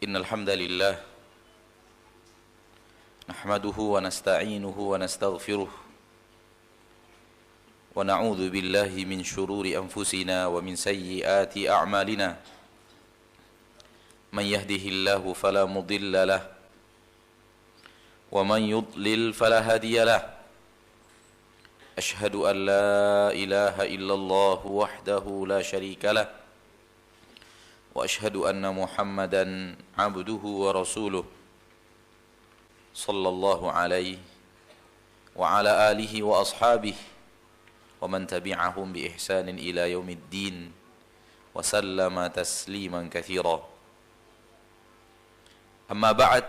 إن الحمد لله نحمده ونستعينه ونستغفره ونعوذ بالله من شرور أنفسنا ومن سيئات أعمالنا من يهده الله فلا مضل له ومن يضلل فلا هادي له أشهد أن لا إله إلا الله وحده لا شريك له وأشهد أن محمدًا عبده ورسوله صلى الله عليه وعلى آله وأصحابه ومن تبعهم بإحسان إلى يوم الدين وسلم تسليما كثيرا أما بعد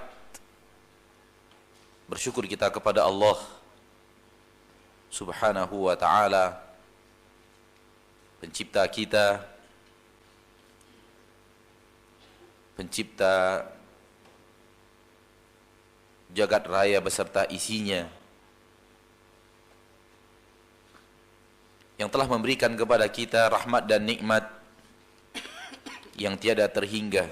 bersyukur kita kepada Allah Subhanahu wa ta'ala, pencipta kita, pencipta jagat raya beserta isinya, yang telah memberikan kepada kita rahmat dan nikmat yang tiada terhingga,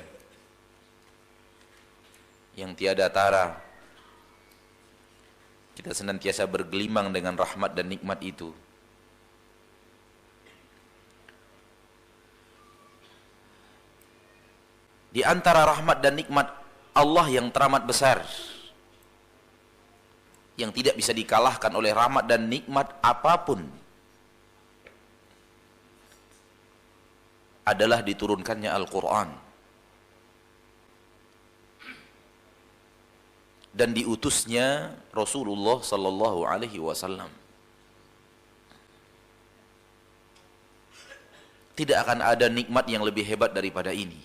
yang tiada tara. Kita senantiasa bergelimang dengan rahmat dan nikmat itu. Di antara rahmat dan nikmat Allah yang teramat besar, yang tidak bisa dikalahkan oleh rahmat dan nikmat apapun, adalah diturunkannya Al-Quran dan diutusnya Rasulullah sallallahu alaihi wasallam. Tidak akan ada nikmat yang lebih hebat daripada ini.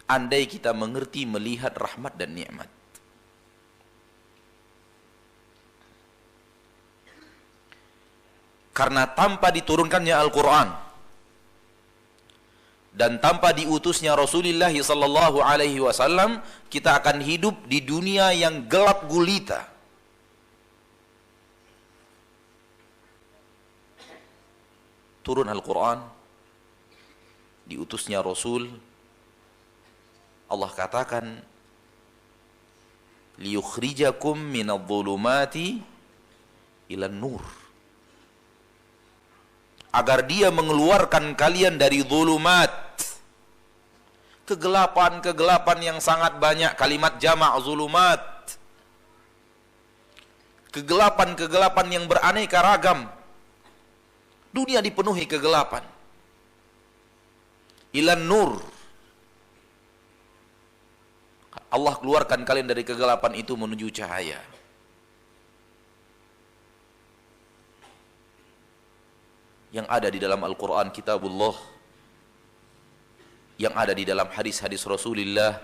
Andai kita mengerti melihat rahmat dan nikmat. Karena tanpa diturunkannya Al-Quran dan tanpa diutusnya Rasulullah sallallahu alaihi wasallam, kita akan hidup di dunia yang gelap gulita. Turun Al-Quran, diutusnya Rasul, Allah katakan liyukhrijakum minadh-dhulumati ilan nur, agar dia mengeluarkan kalian dari zulumat, kegelapan-kegelapan yang sangat banyak, kalimat jamak zulumat, kegelapan-kegelapan yang beraneka ragam. Dunia dipenuhi kegelapan. Ilan nur, Allah keluarkan kalian dari kegelapan itu menuju cahaya. Yang ada di dalam Al-Quran kitabullah, yang ada di dalam hadis-hadis Rasulullah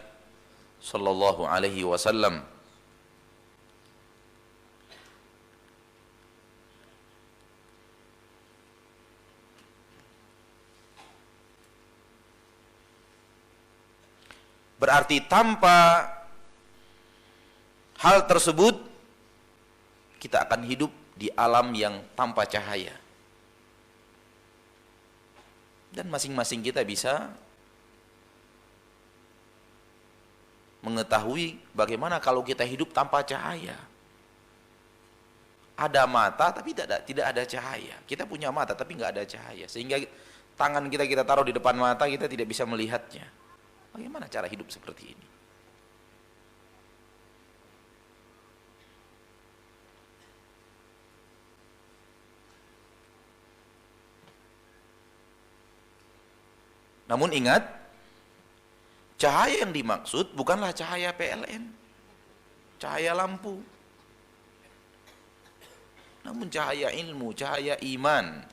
sallallahu alaihi wasallam. Berarti tanpa hal tersebut kita akan hidup di alam yang tanpa cahaya. Dan masing-masing kita bisa mengetahui bagaimana kalau kita hidup tanpa cahaya. Ada mata tapi tidak ada cahaya. Kita punya mata tapi nggak ada cahaya, sehingga tangan kita taruh di depan mata, kita tidak bisa melihatnya. Bagaimana cara hidup seperti ini? Namun ingat, cahaya yang dimaksud bukanlah cahaya PLN, cahaya lampu, namun cahaya ilmu, cahaya iman.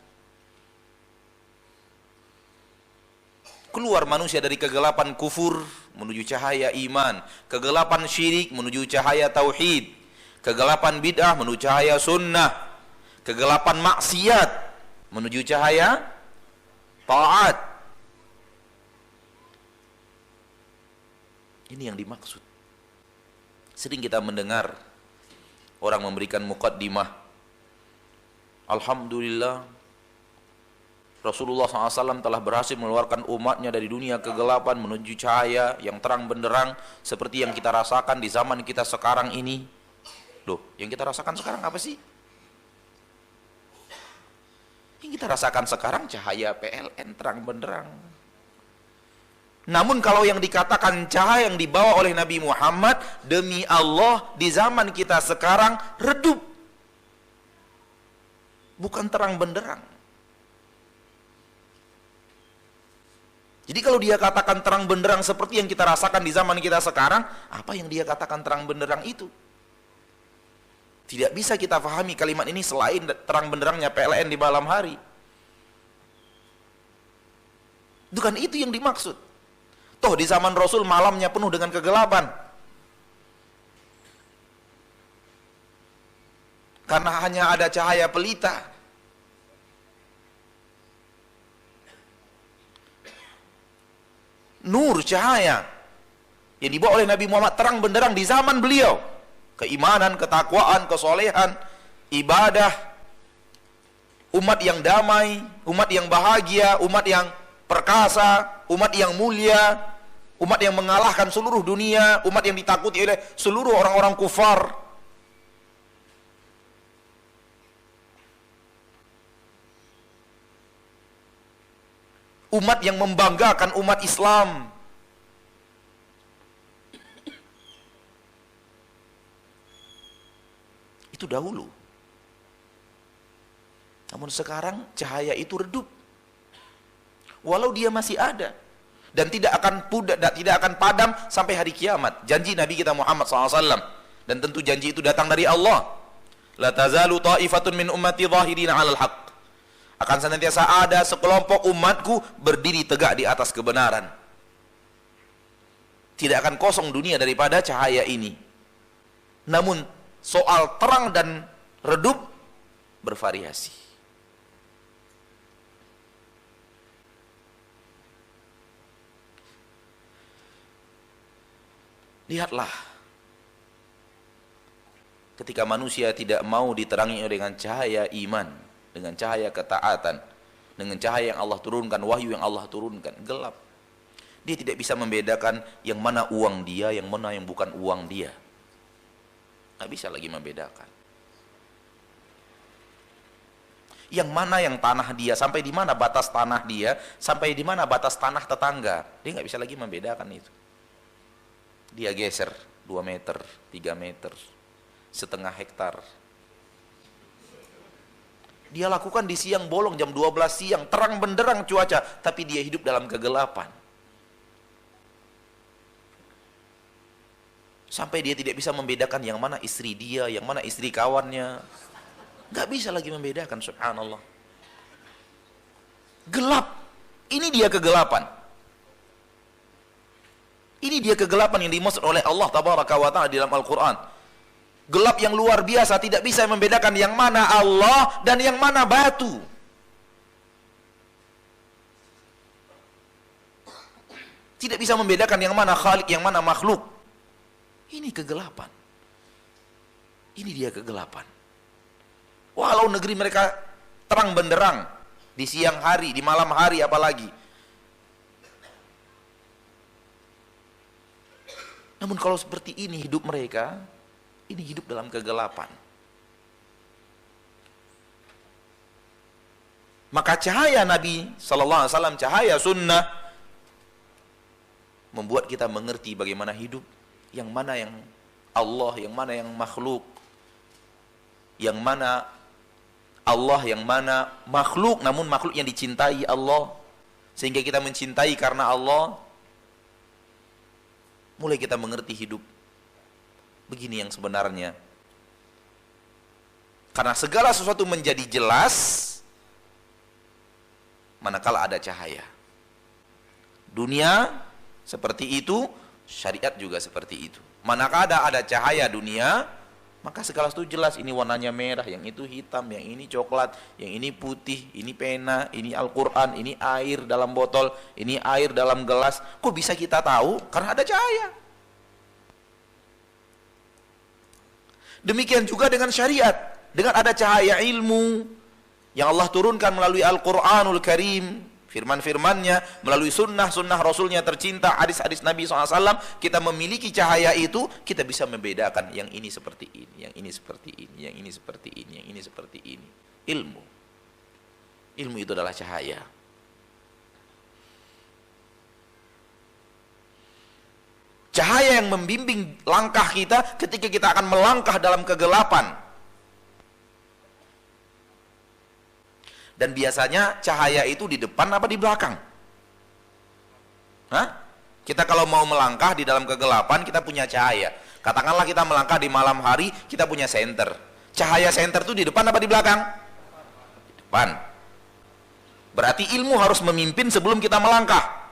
Keluar manusia dari kegelapan kufur menuju cahaya iman, kegelapan syirik menuju cahaya tauhid, kegelapan bid'ah menuju cahaya sunnah, kegelapan maksiat menuju cahaya taat. Ini yang dimaksud. Sering kita mendengar orang memberikan muqaddimah, alhamdulillah Rasulullah SAW telah berhasil mengeluarkan umatnya dari dunia kegelapan menuju cahaya yang terang benderang seperti yang kita rasakan di zaman kita sekarang ini. Loh, yang kita rasakan sekarang apa sih? Yang kita rasakan sekarang cahaya PLN terang benderang. Namun kalau yang dikatakan cahaya yang dibawa oleh Nabi Muhammad, demi Allah di zaman kita sekarang redup, bukan terang benderang. Jadi kalau dia katakan terang benderang seperti yang kita rasakan di zaman kita sekarang, apa yang dia katakan terang benderang itu? Tidak bisa kita pahami kalimat ini selain terang benderangnya PLN di malam hari. Bukan itu yang dimaksud. Toh di zaman Rasul malamnya penuh dengan kegelapan. Karena hanya ada cahaya pelita. Nur, cahaya yang dibawa oleh Nabi Muhammad terang benderang di zaman beliau. Keimanan, ketakwaan, kesolehan, ibadah, umat yang damai, umat yang bahagia, umat yang perkasa, umat yang mulia, umat yang mengalahkan seluruh dunia, umat yang ditakuti oleh seluruh orang-orang kufar. Umat yang membanggakan umat Islam. Itu dahulu. Namun sekarang cahaya itu redup. Walau dia masih ada dan tidak akan pudar, tidak akan padam sampai hari kiamat. Janji Nabi kita Muhammad SAW, dan tentu janji itu datang dari Allah. La tazalu ta'ifatun min ummati zahirina 'alal haqq. Akan senantiasa ada sekelompok umatku berdiri tegak di atas kebenaran. Tidak akan kosong dunia daripada cahaya ini. Namun soal terang dan redup bervariasi. Lihatlah, ketika manusia tidak mau diterangi dengan cahaya iman, dengan cahaya ketaatan, dengan cahaya yang Allah turunkan, wahyu yang Allah turunkan, gelap. Dia tidak bisa membedakan yang mana uang dia, yang mana yang bukan uang dia. Nggak bisa lagi membedakan. Yang mana yang tanah dia, sampai di mana batas tanah dia, sampai di mana batas tanah tetangga. Dia nggak bisa lagi membedakan itu. Dia geser 2 meter, 3 meter, setengah hektar. Dia lakukan di siang bolong jam 12 siang, terang benderang cuaca, tapi dia hidup dalam kegelapan. Sampai dia tidak bisa membedakan yang mana istri dia, yang mana istri kawannya. Gak bisa lagi membedakan, subhanallah. Gelap. Ini dia kegelapan. Ini dia kegelapan yang dimaksud oleh Allah tabaraka wa ta'ala di dalam Al-Quran. Gelap yang luar biasa, tidak bisa membedakan yang mana Allah dan yang mana batu. Tidak bisa membedakan yang mana Khalik, yang mana makhluk. Ini kegelapan. Ini dia kegelapan. Walau negeri mereka terang benderang, di siang hari, di malam hari apalagi. Namun kalau seperti ini hidup mereka, ini hidup dalam kegelapan. Maka cahaya Nabi sallallahu alaihi wasallam, cahaya sunnah, membuat kita mengerti bagaimana hidup, yang mana yang Allah, yang mana yang makhluk, yang mana Allah, yang mana makhluk, namun makhluk yang dicintai Allah, sehingga kita mencintai karena Allah. Mulai kita mengerti hidup begini yang sebenarnya. Karena segala sesuatu menjadi jelas manakala ada cahaya. Dunia seperti itu, syariat juga seperti itu. Manakala ada cahaya dunia, maka segala sesuatu jelas. Ini warnanya merah, yang itu hitam, yang ini coklat, yang ini putih, ini pena, ini Al-Quran, ini air dalam botol, ini air dalam gelas. Kok bisa kita tahu? Karena ada cahaya. Demikian juga dengan syariat. Dengan ada cahaya ilmu, yang Allah turunkan melalui Al-Quranul Karim, firman-firmannya, melalui sunnah-sunnah Rasulnya tercinta, hadis-hadis Nabi SAW, kita memiliki cahaya itu, kita bisa membedakan yang ini seperti ini, yang ini seperti ini, yang ini seperti ini, yang ini seperti ini. Ilmu itu adalah cahaya. Cahaya yang membimbing langkah kita ketika kita akan melangkah dalam kegelapan. Dan biasanya cahaya itu di depan apa di belakang? Hah? Kita kalau mau melangkah di dalam kegelapan, kita punya cahaya. Katakanlah kita melangkah di malam hari, kita punya senter. Cahaya senter itu di depan apa di belakang? Di depan. Berarti ilmu harus memimpin sebelum kita melangkah.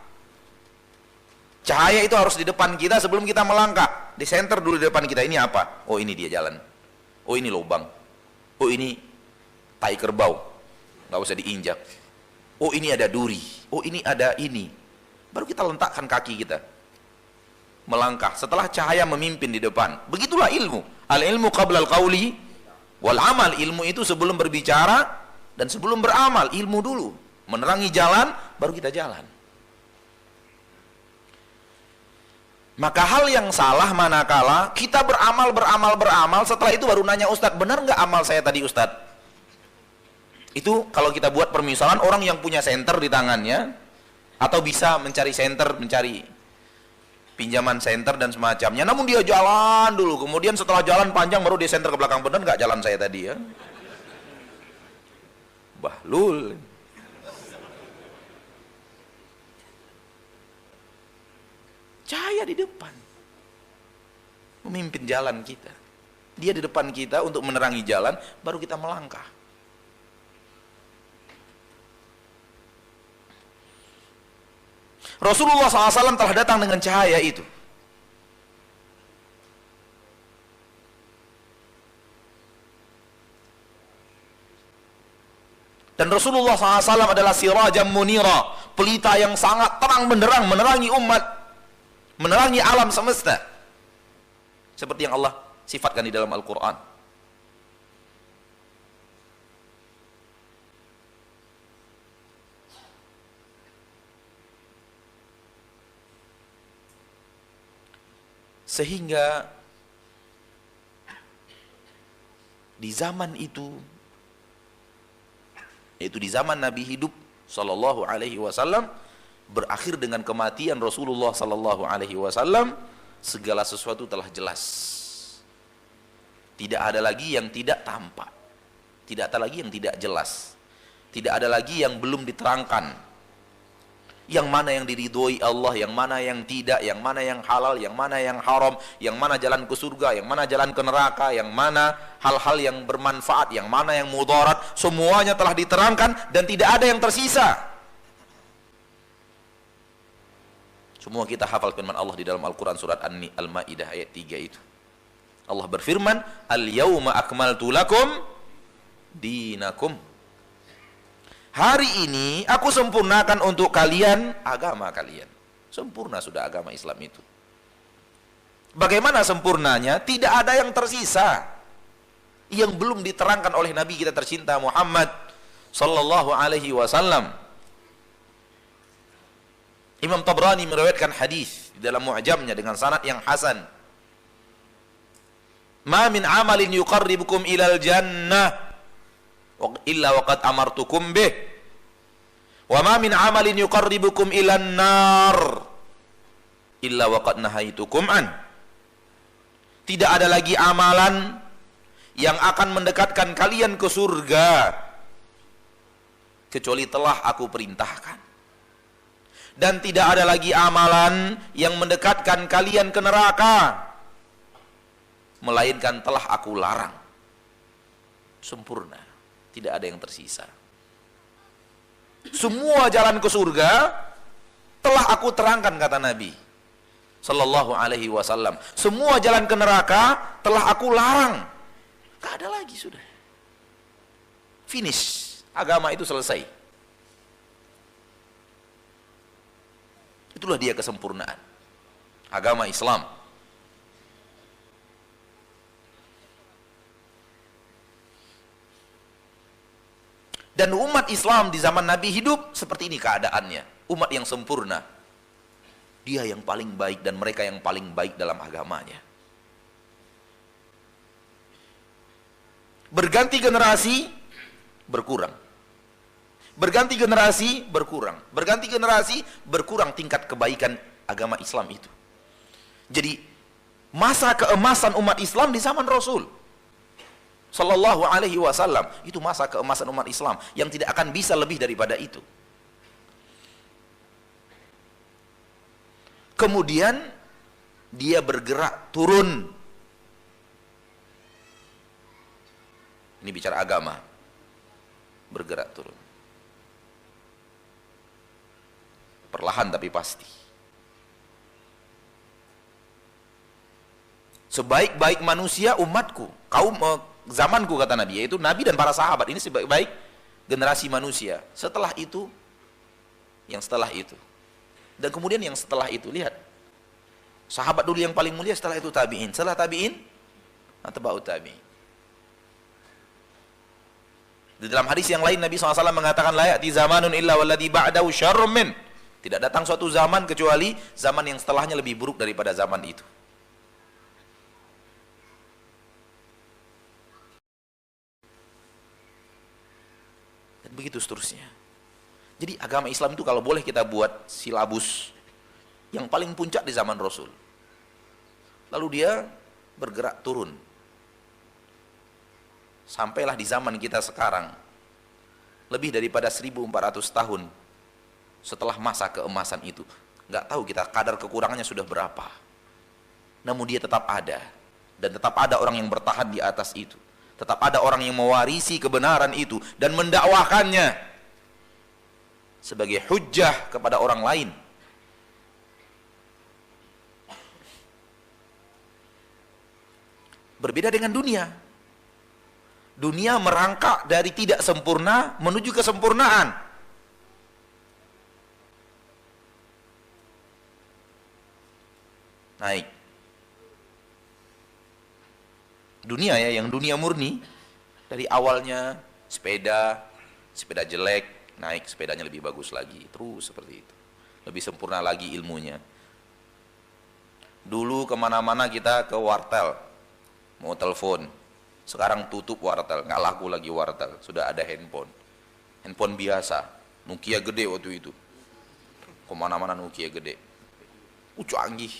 Cahaya itu harus di depan kita sebelum kita melangkah. Di senter dulu di depan kita. Ini apa? Oh, ini dia jalan. Oh, ini lubang. Oh, ini tai kerbau. Nggak usah diinjak. Oh, ini ada duri. Oh, ini ada ini. Baru kita letakkan kaki kita. Melangkah. Setelah cahaya memimpin di depan. Begitulah ilmu. Al-ilmu qabla al-qawli wal amal. Ilmu itu sebelum berbicara dan sebelum beramal. Ilmu dulu. Menerangi jalan, baru kita jalan. Maka hal yang salah manakala kita beramal, setelah itu baru nanya Ustadz, benar nggak amal saya tadi Ustadz? Itu kalau kita buat permisalan, orang yang punya senter di tangannya, atau bisa mencari senter, mencari pinjaman senter dan semacamnya, namun dia jalan dulu, kemudian setelah jalan panjang baru dia senter ke belakang, benar nggak jalan saya tadi ya? Bahlul. Cahaya di depan memimpin jalan kita. Dia di depan kita untuk menerangi jalan, baru kita melangkah. Rasulullah SAW telah datang dengan cahaya itu. Dan Rasulullah SAW adalah sirajam munira, pelita yang sangat terang benderang menerangi umat, menerangi alam semesta, seperti yang Allah sifatkan di dalam Al-Quran. Sehingga di zaman itu, yaitu di zaman Nabi hidup Sallallahu Alaihi Wasallam, berakhir dengan kematian Rasulullah Sallallahu Alaihi Wasallam, segala sesuatu telah jelas. Tidak ada lagi yang tidak tampak, tidak ada lagi yang tidak jelas, tidak ada lagi yang belum diterangkan. Yang mana yang diridhoi Allah, yang mana yang tidak, yang mana yang halal, yang mana yang haram, yang mana jalan ke surga, yang mana jalan ke neraka, yang mana hal-hal yang bermanfaat, yang mana yang mudarat, semuanya telah diterangkan dan tidak ada yang tersisa. Semua kita hafal firman Allah di dalam Al-Quran surat Al-Ma'idah ayat 3 itu. Allah berfirman, Al-yawma akmaltu lakum dinakum. Hari ini aku sempurnakan untuk kalian agama kalian. Sempurna sudah agama Islam itu. Bagaimana sempurnanya? Tidak ada yang tersisa yang belum diterangkan oleh Nabi kita tercinta Muhammad Sallallahu Alaihi Wasallam. Imam Tabrani meriwayatkan hadis di dalam Mu'jamnya dengan sanad yang hasan. Ma min amalin yuqarribukum ilal jannah illa waqad amartukum bih. Wa ma min amalin yuqarribukum ilan nar illa waqad nahaitukum an. Tidak ada lagi amalan yang akan mendekatkan kalian ke surga kecuali telah aku perintahkan. Dan tidak ada lagi amalan yang mendekatkan kalian ke neraka melainkan telah aku larang. Sempurna, tidak ada yang tersisa. Semua jalan ke surga telah aku terangkan, kata Nabi Sallallahu Alaihi Wasallam. Semua jalan ke neraka telah aku larang. Gak ada lagi, sudah finish, agama itu selesai. Itulah dia kesempurnaan agama Islam. Dan umat Islam di zaman Nabi hidup seperti ini keadaannya. Umat yang sempurna. Dia yang paling baik dan mereka yang paling baik dalam agamanya. Berganti generasi, berkurang. Berganti generasi, berkurang. Berganti generasi, berkurang tingkat kebaikan agama Islam itu. Jadi, masa keemasan umat Islam di zaman Rasul Sallallahu alaihi wasallam, itu masa keemasan umat Islam yang tidak akan bisa lebih daripada itu. Kemudian, dia bergerak turun. Ini bicara agama. Bergerak turun. Perlahan tapi pasti. Sebaik-baik manusia umatku, kaum zamanku kata Nabi, yaitu Nabi dan para sahabat. Ini sebaik-baik generasi manusia. Setelah itu, yang setelah itu. Dan kemudian yang setelah itu, lihat. Sahabat dulu yang paling mulia, setelah itu tabi'in. Setelah tabi'in, atba'ut tabi'in. Di dalam hadis yang lain Nabi SAW mengatakan, la ya'ti zamanun illa walladhi ba'dahu syarrun min. Tidak datang suatu zaman kecuali zaman yang setelahnya lebih buruk daripada zaman itu. Dan begitu seterusnya. Jadi agama Islam itu kalau boleh kita buat silabus yang paling puncak di zaman Rasul. Lalu dia bergerak turun. Sampailah di zaman kita sekarang, lebih daripada 1400 tahun setelah masa keemasan itu. Nggak tahu kita kadar kekurangannya sudah berapa. Namun dia tetap ada. Dan tetap ada orang yang bertahan di atas itu. Tetap ada orang yang mewarisi kebenaran itu dan mendakwahkannya sebagai hujjah kepada orang lain. Berbeda dengan dunia. Dunia merangkak dari tidak sempurna menuju kesempurnaan. Naik. Dunia ya, yang dunia murni, dari awalnya sepeda jelek, naik sepedanya lebih bagus lagi, terus seperti itu. Lebih sempurna lagi ilmunya. Dulu kemana-mana kita ke wartel, mau telepon. Sekarang tutup wartel, nggak laku lagi wartel, sudah ada handphone. Handphone biasa, Nokia gede waktu itu. Kemana-mana Nokia gede. Canggih.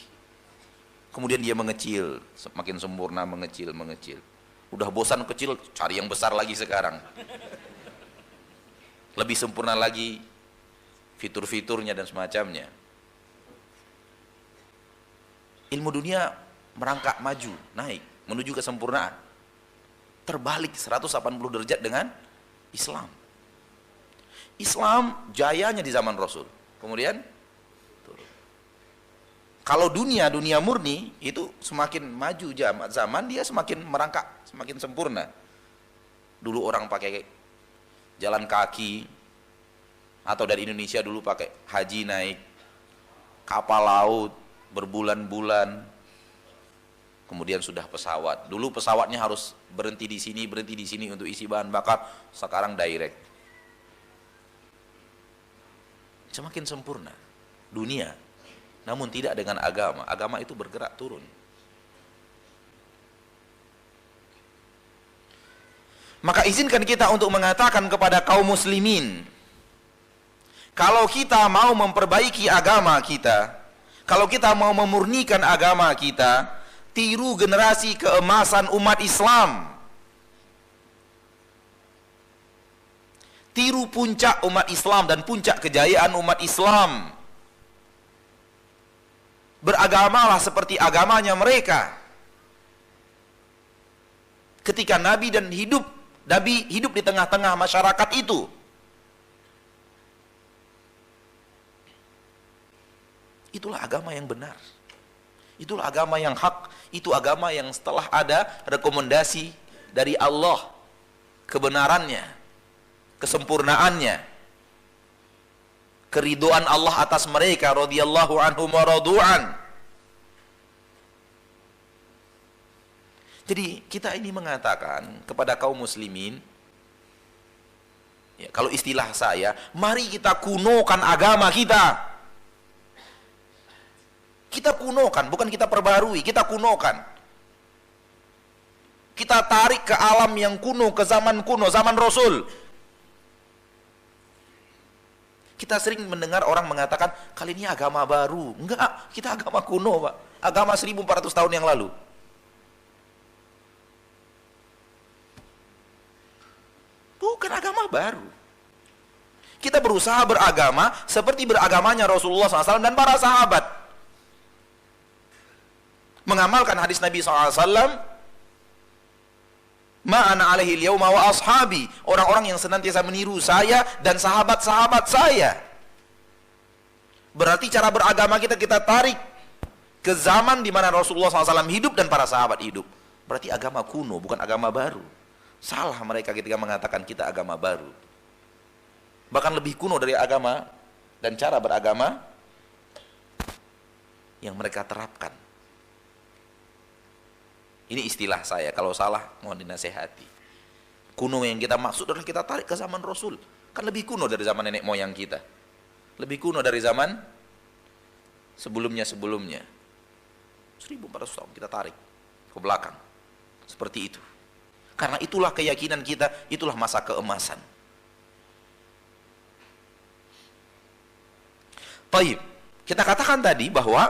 Kemudian dia mengecil, semakin sempurna mengecil. Udah bosan kecil, cari yang besar lagi sekarang. Lebih sempurna lagi fitur-fiturnya dan semacamnya. Ilmu dunia merangkak maju, naik, menuju kesempurnaan. Terbalik 180 derajat dengan Islam. Islam jayanya di zaman Rasul. Kemudian turun. Kalau dunia murni itu semakin maju zaman dia semakin merangkak, semakin sempurna. Dulu orang pakai jalan kaki, atau dari Indonesia dulu pakai haji naik kapal laut berbulan-bulan. Kemudian sudah pesawat. Dulu pesawatnya harus berhenti di sini untuk isi bahan bakar. Sekarang direct. Semakin sempurna dunia. Namun tidak dengan agama. Agama itu bergerak turun. Maka izinkan kita untuk mengatakan kepada kaum muslimin, kalau kita mau memperbaiki agama kita, kalau kita mau memurnikan agama kita, tiru generasi keemasan umat Islam. Tiru puncak umat Islam dan puncak kejayaan umat Islam. Beragamalah seperti agamanya mereka. Ketika Nabi hidup di tengah-tengah masyarakat itu. Itulah agama yang benar. Itulah agama yang hak. Itu agama yang setelah ada rekomendasi dari Allah, kebenarannya, kesempurnaannya, keridhaan Allah atas mereka radhiyallahu anhum wa radu'an. Jadi kita ini mengatakan kepada kaum muslimin, Ya, kalau istilah saya, mari kita kunokan agama kita. Kita kunokan, bukan kita perbarui, kita kunokan. Kita tarik ke alam yang kuno, ke zaman kuno, zaman Rasul. Kita sering mendengar orang mengatakan, kali ini agama baru. Enggak, kita agama kuno, Pak. Agama 1400 tahun yang lalu. Bukan agama baru. Kita berusaha beragama seperti beragamanya Rasulullah SAW dan para sahabat. Mengamalkan hadis Nabi SAW, ma'ana alaihi al-yawma wa ashabi, orang-orang yang senantiasa meniru saya dan sahabat-sahabat saya. Berarti cara beragama kita tarik ke zaman di mana Rasulullah SAW hidup dan para sahabat hidup. Berarti agama kuno, bukan agama baru. Salah mereka ketika mengatakan kita agama baru. Bahkan lebih kuno dari agama dan cara beragama yang mereka terapkan. Ini istilah saya, kalau salah mohon dinasehati. Kuno yang kita maksud adalah kita tarik ke zaman Rasul. Kan lebih kuno dari zaman nenek moyang kita. Lebih kuno dari zaman sebelumnya. 1400 tahun kita tarik ke belakang. Seperti itu. Karena itulah keyakinan kita, itulah masa keemasan. Taib, kita katakan tadi bahwa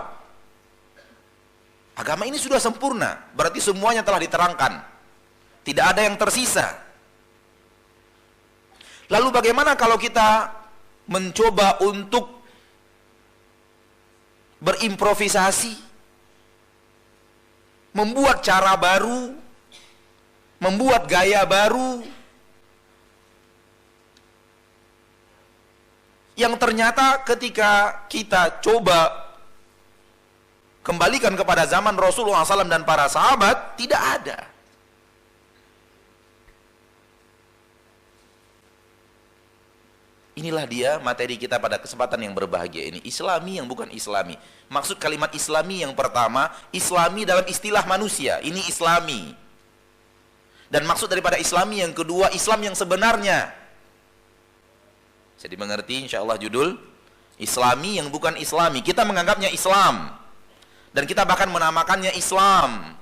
agama ini sudah sempurna, berarti semuanya telah diterangkan. Tidak ada yang tersisa. Lalu bagaimana kalau kita mencoba untuk berimprovisasi, membuat cara baru, membuat gaya baru, yang ternyata ketika kita coba kembalikan kepada zaman Rasulullah SAW dan para sahabat, tidak ada. Inilah dia materi kita pada kesempatan yang berbahagia ini. Islami yang bukan Islami. Maksud kalimat Islami yang pertama, Islami dalam istilah manusia. Ini Islami. Dan maksud daripada Islami yang kedua, Islam yang sebenarnya. Jadi mengerti insyaallah judul Islami yang bukan Islami. Kita menganggapnya Islam. Dan kita bahkan menamakannya Islam.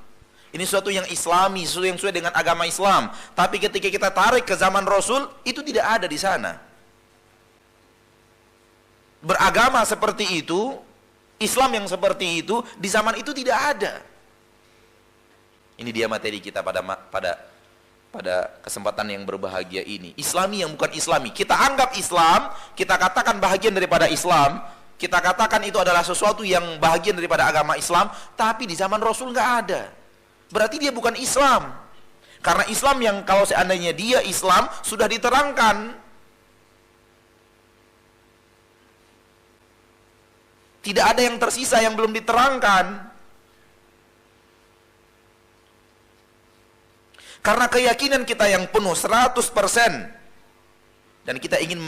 Ini sesuatu yang Islami, sesuatu yang sesuai dengan agama Islam. Tapi ketika kita tarik ke zaman Rasul, itu tidak ada di sana. Beragama seperti itu, Islam yang seperti itu, di zaman itu tidak ada. Ini dia materi kita pada kesempatan yang berbahagia ini. Islami yang bukan Islami. Kita anggap Islam, kita katakan bahagian daripada Islam, kita katakan itu adalah sesuatu yang bahagian daripada agama Islam, tapi di zaman Rasul nggak ada. Berarti dia bukan Islam. Karena Islam yang kalau seandainya dia Islam, sudah diterangkan. Tidak ada yang tersisa yang belum diterangkan. Karena keyakinan kita yang penuh 100%. Dan kita ingin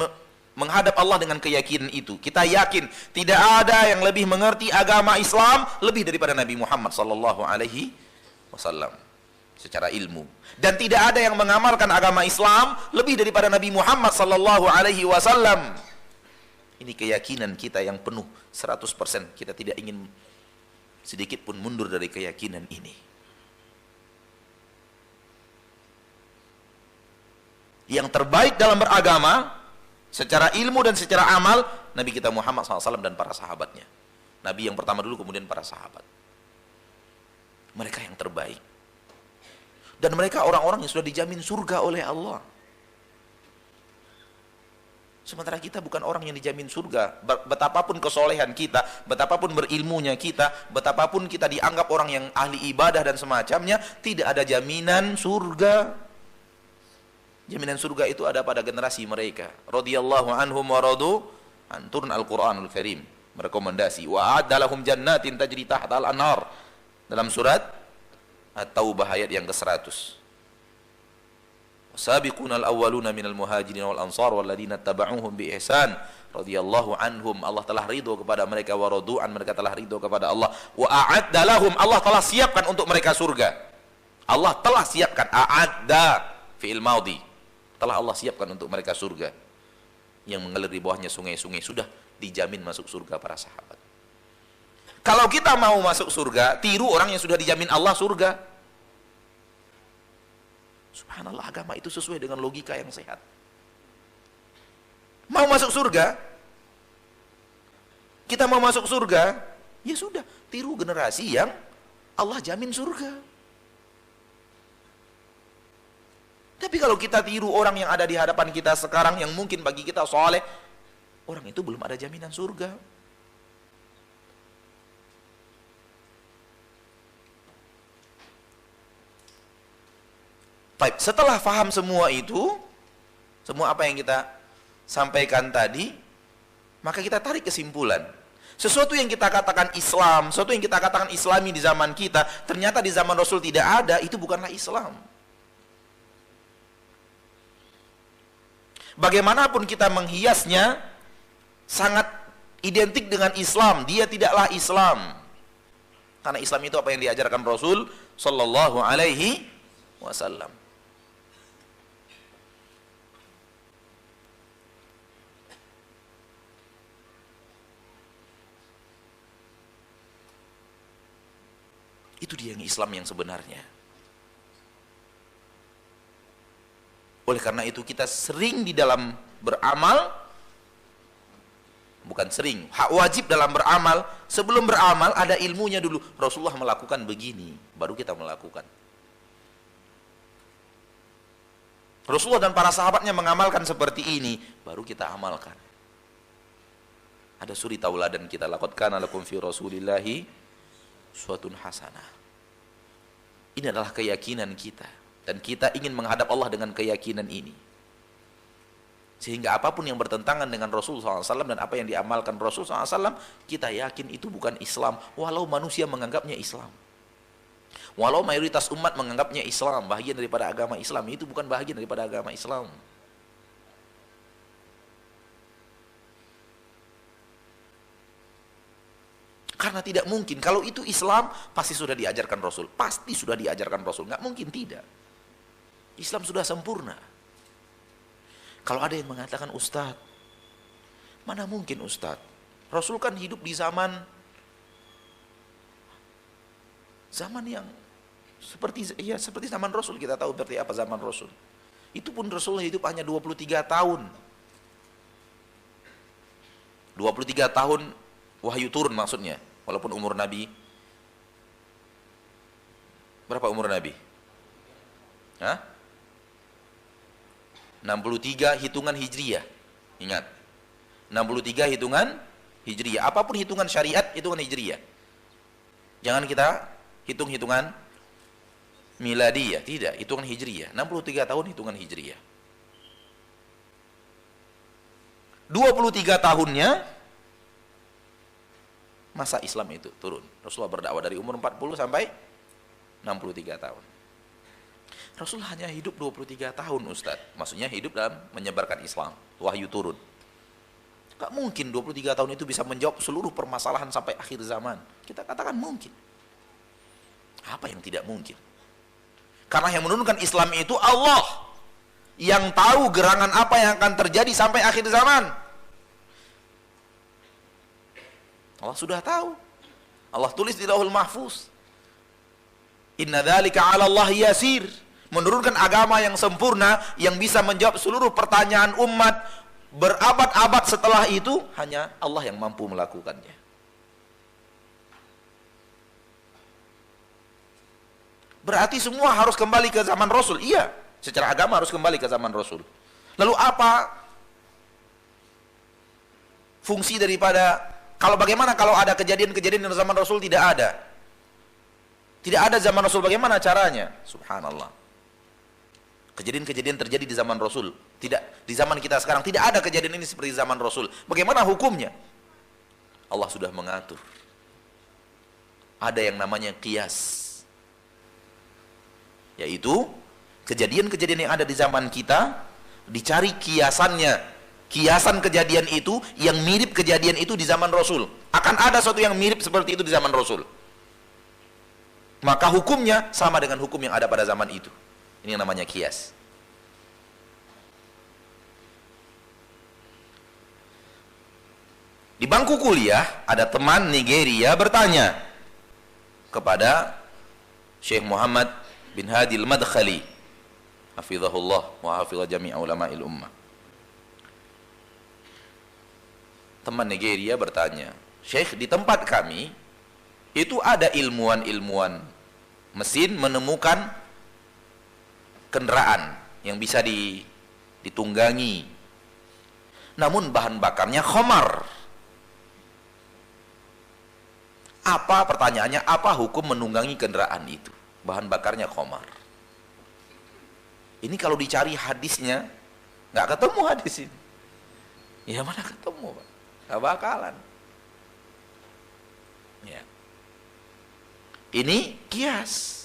menghadap Allah dengan keyakinan itu. Kita yakin tidak ada yang lebih mengerti agama Islam lebih daripada Nabi Muhammad SAW secara ilmu. Dan tidak ada yang mengamalkan agama Islam lebih daripada Nabi Muhammad SAW. Ini keyakinan kita yang penuh 100%. Kita tidak ingin sedikit pun mundur dari keyakinan ini. Yang terbaik dalam beragama secara ilmu dan secara amal, Nabi kita Muhammad SAW dan para sahabatnya. Nabi yang pertama dulu, kemudian para sahabat. Mereka yang terbaik. Dan mereka orang-orang yang sudah dijamin surga oleh Allah. Sementara kita bukan orang yang dijamin surga. Betapapun kesolehan kita, betapapun berilmunya kita, betapapun kita dianggap orang yang ahli ibadah dan semacamnya, tidak ada jaminan surga. Jaminan surga itu ada pada generasi mereka. Radhiyallahu anhum wa radu an, turun Al-Qur'anul Karim merekomendasi wa a'adda lahum jannatin tajri tahtal anhar dalam surat At-Taubah ayat yang ke-100. Wasabiqunal awwaluna minal muhajirin wal ansar walladzina tabauhum bi ihsan radhiyallahu anhum, Allah telah ridho kepada mereka, wa radu'an, mereka telah ridho kepada Allah, wa a'adda lahum, Allah telah siapkan untuk mereka surga. Allah telah siapkan, a'adda fi'il maudhi, telah Allah siapkan untuk mereka surga yang mengalir di bawahnya sungai-sungai. Sudah dijamin masuk surga para sahabat. Kalau kita mau masuk surga, tiru orang yang sudah dijamin Allah surga. Subhanallah, agama itu sesuai dengan logika yang sehat. Mau masuk surga, kita mau masuk surga, ya sudah, tiru generasi yang Allah jamin surga. Tapi kalau kita tiru orang yang ada di hadapan kita sekarang, yang mungkin bagi kita soleh, orang itu belum ada jaminan surga. Baik, setelah faham semua itu, semua apa yang kita sampaikan tadi, maka kita tarik kesimpulan. Sesuatu yang kita katakan Islam, sesuatu yang kita katakan Islami di zaman kita, ternyata di zaman Rasul tidak ada, itu bukanlah Islam. Bagaimanapun kita menghiasnya, sangat identik dengan Islam, dia tidaklah Islam. Karena Islam itu apa yang diajarkan Rasul Sallallahu Alaihi Wasallam. Itu dia yang Islam yang sebenarnya. Oleh karena itu kita sering di dalam beramal, bukan sering, hak wajib dalam beramal. Sebelum beramal ada ilmunya dulu. Rasulullah melakukan begini, baru kita melakukan. Rasulullah dan para sahabatnya mengamalkan seperti ini, baru kita amalkan. Ada suri tauladan kita, laqad kana lakum fi Rasulillahi uswatun hasanah. Ini adalah keyakinan kita, dan kita ingin menghadap Allah dengan keyakinan ini. Sehingga apapun yang bertentangan dengan Rasulullah SAW dan apa yang diamalkan Rasulullah SAW, kita yakin itu bukan Islam, walau manusia menganggapnya Islam. Walau mayoritas umat menganggapnya Islam, bahagian daripada agama Islam, itu bukan bahagian daripada agama Islam. Karena tidak mungkin, kalau itu Islam pasti sudah diajarkan Rasul, pasti sudah diajarkan Rasul, nggak mungkin tidak. Islam sudah sempurna. Kalau ada yang mengatakan Ustadz, mana mungkin Ustadz? Rasul kan hidup di zaman yang seperti zaman Rasul. Kita tahu seperti apa zaman Rasul. Itu pun Rasul hidup hanya 23 tahun. 23 tahun wahyu turun maksudnya. Walaupun umur Nabi, berapa umur Nabi? Hah? 63 hitungan Hijriyah. Ingat, 63 hitungan Hijriyah. Apapun hitungan syariat, hitungan Hijriyah. Jangan kita hitung-hitungan miladiyah, tidak, hitungan Hijriyah. 63 tahun hitungan Hijriyah. 23 tahunnya masa Islam itu turun. Rasulullah berdakwah dari umur 40 sampai 63 tahun. Rasul hanya hidup 23 tahun, Ustaz. Maksudnya hidup dalam menyebarkan Islam. Wahyu turun. Gak mungkin 23 tahun itu bisa menjawab seluruh permasalahan sampai akhir zaman. Kita katakan mungkin. Apa yang tidak mungkin? Karena yang menurunkan Islam itu Allah, yang tahu gerangan apa yang akan terjadi sampai akhir zaman. Allah sudah tahu. Allah tulis di Lauhul Mahfuz. Inna dzalika 'ala Allah yasir. Menurunkan agama yang sempurna yang bisa menjawab seluruh pertanyaan umat berabad-abad setelah itu, hanya Allah yang mampu melakukannya. Berarti semua harus kembali ke zaman Rasul. Iya, secara agama harus kembali ke zaman Rasul. Lalu apa fungsi daripada, kalau bagaimana kalau ada kejadian-kejadian di zaman Rasul tidak ada? Tidak ada zaman Rasul, bagaimana caranya? Subhanallah. Kejadian-kejadian terjadi di zaman Rasul. Tidak, di zaman kita sekarang tidak ada kejadian ini seperti zaman Rasul. Bagaimana hukumnya? Allah sudah mengatur. Ada yang namanya qiyas. Yaitu kejadian-kejadian yang ada di zaman kita dicari kiasannya. Kiasan kejadian itu yang mirip kejadian itu di zaman Rasul. Akan ada sesuatu yang mirip seperti itu di zaman Rasul. Maka hukumnya sama dengan hukum yang ada pada zaman itu. Ini yang namanya kias. Di bangku kuliah ada teman Nigeria bertanya kepada Syekh Muhammad bin Hadi al-Madkhali, hafizahullah wa hafizah jami' ulama'il ummah. Teman Nigeria bertanya, Syekh, di tempat kami itu ada ilmuwan-ilmuwan mesin menemukan kendaraan yang bisa ditunggangi, namun bahan bakarnya khamar. Apa pertanyaannya, apa hukum menunggangi kendaraan itu? Bahan bakarnya khamar. Ini kalau dicari hadisnya nggak ketemu hadis ini. Ya mana ketemu, Pak? Nggak bakalan. Ya. Ini kias.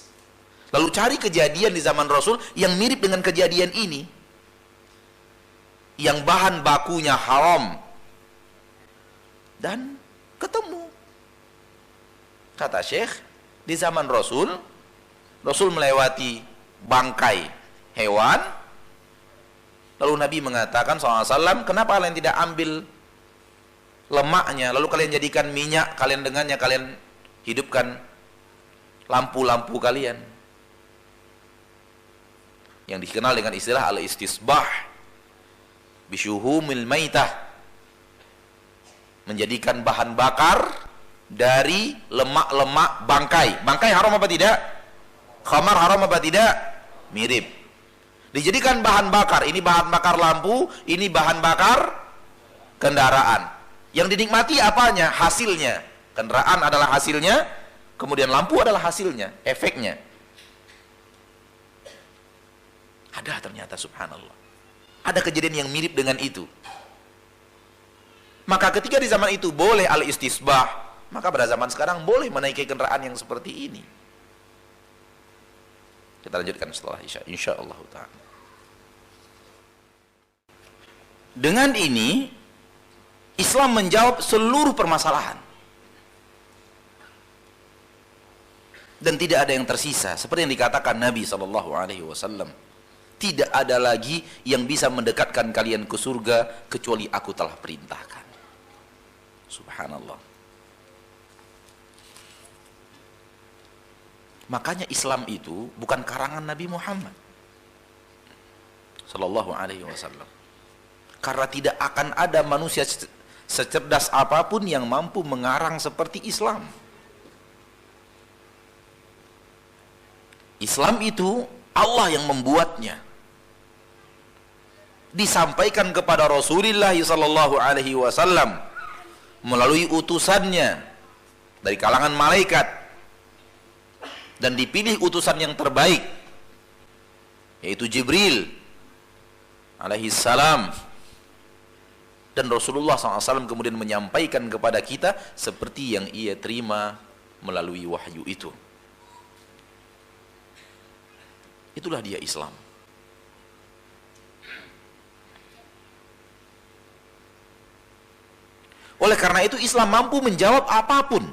Lalu cari kejadian di zaman Rasul yang mirip dengan kejadian ini, yang bahan bakunya haram, dan ketemu. Kata Syekh, di zaman Rasul melewati bangkai hewan, lalu Nabi mengatakan SAW, kenapa kalian tidak ambil lemaknya, lalu kalian jadikan minyak, kalian dengannya kalian hidupkan lampu-lampu kalian, yang dikenal dengan istilah al-istisbah bisyuhumil maitah, menjadikan bahan bakar dari lemak-lemak bangkai. Bangkai haram apa tidak? Khamar haram apa tidak? Mirip. Dijadikan bahan bakar, ini bahan bakar lampu, ini bahan bakar kendaraan. Yang dinikmati apanya? Hasilnya. Kendaraan adalah hasilnya, kemudian lampu adalah hasilnya, efeknya. Ada ternyata, subhanallah, ada kejadian yang mirip dengan itu. Maka ketika di zaman itu boleh al-istisbah, maka pada zaman sekarang boleh menaiki kendaraan yang seperti ini. Kita lanjutkan setelah Isya, insyaallah ta'ala. Dengan ini Islam menjawab seluruh permasalahan, dan tidak ada yang tersisa. Seperti yang dikatakan Nabi SAW, tidak ada lagi yang bisa mendekatkan kalian ke surga kecuali aku telah perintahkan. Subhanallah. Makanya Islam itu bukan karangan Nabi Muhammad sallallahu alaihi wasallam. Karena tidak akan ada manusia secerdas apapun yang mampu mengarang seperti Islam. Islam itu Allah yang membuatnya. Disampaikan kepada Rasulullah sallallahu alaihi wasallam melalui utusannya dari kalangan malaikat, dan dipilih utusan yang terbaik, yaitu Jibril alaihi salam, dan Rasulullah SAW kemudian menyampaikan kepada kita seperti yang ia terima melalui wahyu itu. Itulah dia Islam. Oleh karena itu Islam mampu menjawab apapun.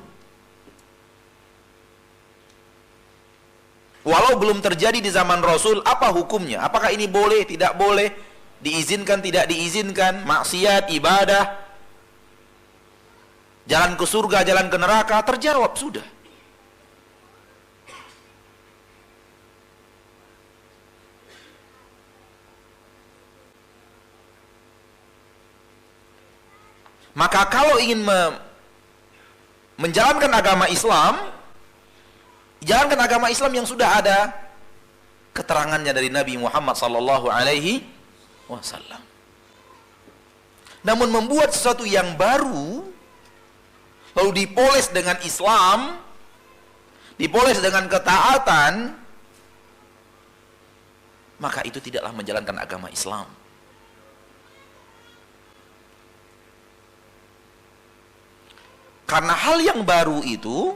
Walau belum terjadi di zaman Rasul, apa hukumnya? Apakah ini boleh, tidak boleh, diizinkan, tidak diizinkan, maksiat, ibadah, jalan ke surga, jalan ke neraka, terjawab sudah. Maka kalau ingin menjalankan agama Islam, jalankan agama Islam yang sudah ada keterangannya dari Nabi Muhammad sallallahu alaihi wasallam. Namun membuat sesuatu yang baru lalu dipoles dengan Islam, dipoles dengan ketaatan, maka itu tidaklah menjalankan agama Islam. Karena hal yang baru itu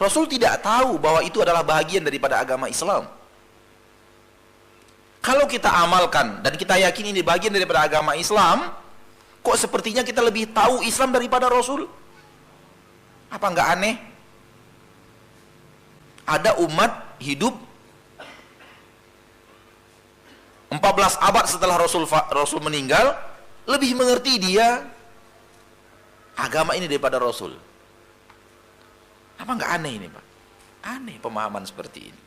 Rasul tidak tahu bahwa itu adalah bahagian daripada agama Islam. Kalau kita amalkan dan kita yakin ini bagian daripada agama Islam, kok sepertinya kita lebih tahu Islam daripada Rasul? Apa enggak aneh? Ada umat hidup 14 abad setelah Rasul meninggal, lebih mengerti dia agama ini daripada Rasul. Apa nggak aneh ini, Pak? Aneh pemahaman seperti ini.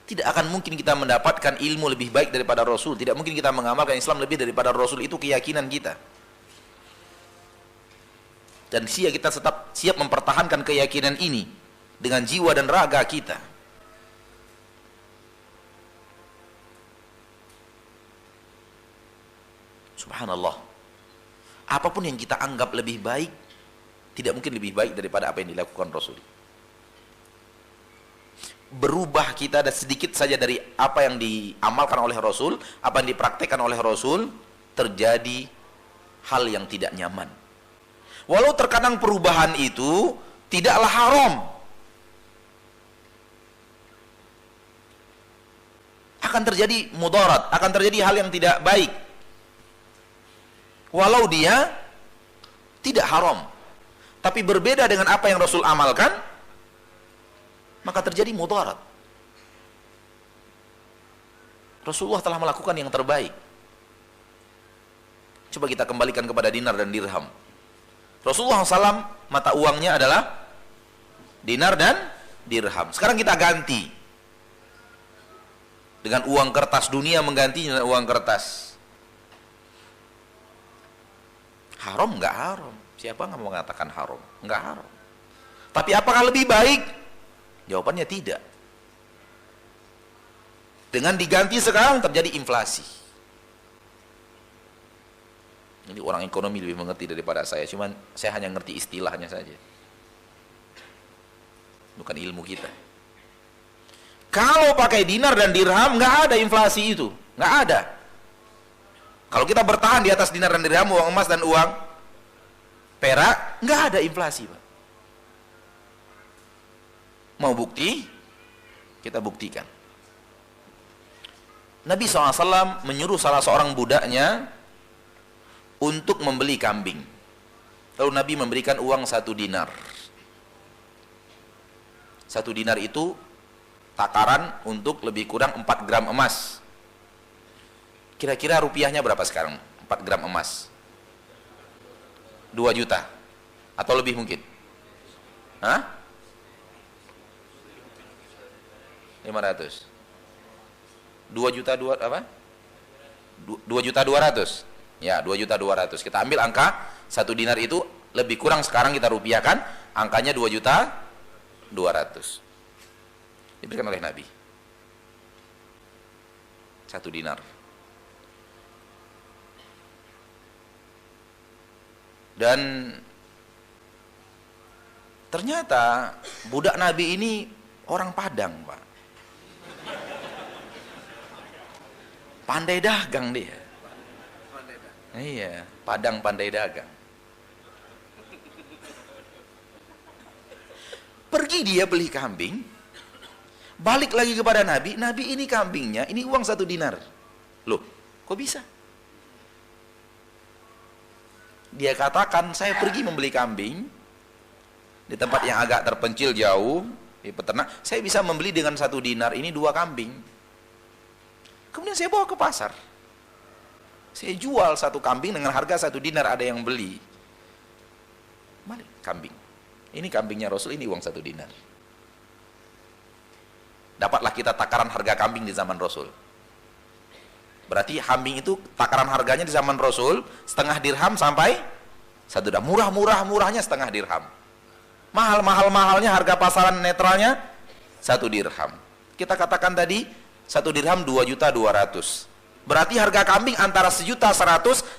Tidak akan mungkin kita mendapatkan ilmu lebih baik daripada Rasul. Tidak mungkin kita mengamalkan Islam lebih daripada Rasul. Itu keyakinan kita. Dan kita tetap siap mempertahankan keyakinan ini dengan jiwa dan raga kita. Subhanallah. Apapun yang kita anggap lebih baik, tidak mungkin lebih baik daripada apa yang dilakukan Rasul. Berubah kita ada sedikit saja dari apa yang diamalkan oleh Rasul, apa yang dipraktekkan oleh Rasul, terjadi hal yang tidak nyaman. Walau terkadang perubahan itu tidaklah haram, akan terjadi mudarat, akan terjadi hal yang tidak baik. Walau dia tidak haram, tapi berbeda dengan apa yang Rasul amalkan, maka terjadi mudarat. Rasulullah telah melakukan yang terbaik. Coba kita kembalikan kepada dinar dan dirham. Rasulullah SAW mata uangnya adalah dinar dan dirham. Sekarang kita ganti dengan uang kertas, dunia mengganti dengan uang kertas. Haram nggak haram? Siapa nggak mau mengatakan haram? Nggak haram. Tapi apakah lebih baik? Jawabannya tidak. Dengan diganti sekarang terjadi inflasi. Ini orang ekonomi lebih mengerti daripada saya. Cuman saya hanya ngerti istilahnya saja, bukan ilmu kita. Kalau pakai dinar dan dirham nggak ada inflasi itu, nggak ada. Kalau kita bertahan di atas dinar dan dirham, uang emas dan uang perak, nggak ada inflasi, Pak. Mau bukti? Kita buktikan. Nabi SAW menyuruh salah seorang budaknya untuk membeli kambing. Lalu Nabi memberikan uang 1 dinar. 1 dinar itu takaran untuk lebih kurang 4 gram emas. Kira-kira rupiahnya berapa sekarang? 4 gram emas 2 juta atau lebih mungkin? Hah? 500. 2 juta 2 apa? 2 juta 200. Ya, 2 juta 200. Kita ambil angka 1 dinar itu lebih kurang sekarang kita rupiahkan, angkanya 2 juta 200. Diberikan oleh Nabi. 1 dinar. Dan ternyata budak Nabi ini orang Padang, Pak. Pandai dagang dia. Iya, Padang pandai dagang. Pergi dia beli kambing, balik lagi kepada Nabi. Nabi, ini kambingnya, ini uang 1 dinar. Loh, kok bisa? Dia katakan, saya pergi membeli kambing di tempat yang agak terpencil jauh di peternak, saya bisa membeli dengan 1 dinar ini 2 kambing. Kemudian saya bawa ke pasar, saya jual 1 kambing dengan harga 1 dinar, ada yang beli. Mana kambing? Ini kambingnya Rasul, ini uang 1 dinar. Dapatlah kita takaran harga kambing di zaman Rasul. Berarti kambing itu takaran harganya di zaman Rasul setengah dirham sampai 1 dirham. Murahnya setengah dirham. Mahalnya harga pasaran netralnya 1 dirham. Kita katakan tadi 1 dirham 2 juta 200. Berarti harga kambing antara 1.100.000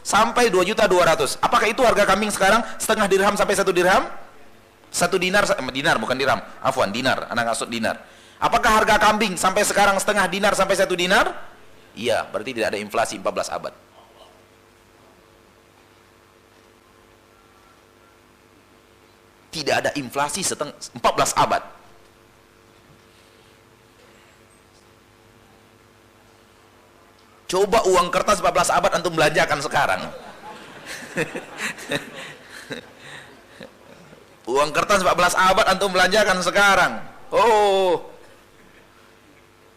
sampai 2.200.000. Apakah itu harga kambing sekarang setengah dirham sampai 1 dirham? 1 dinar bukan dirham. Afwan, dinar. Anak maksud dinar. Apakah harga kambing sampai sekarang setengah dinar sampai 1 dinar? Iya, berarti tidak ada inflasi 14 abad. Tidak ada inflasi 14 abad. Coba uang kertas 14 abad antum belanjakan sekarang. Uang kertas 14 abad antum belanjakan sekarang. Oh.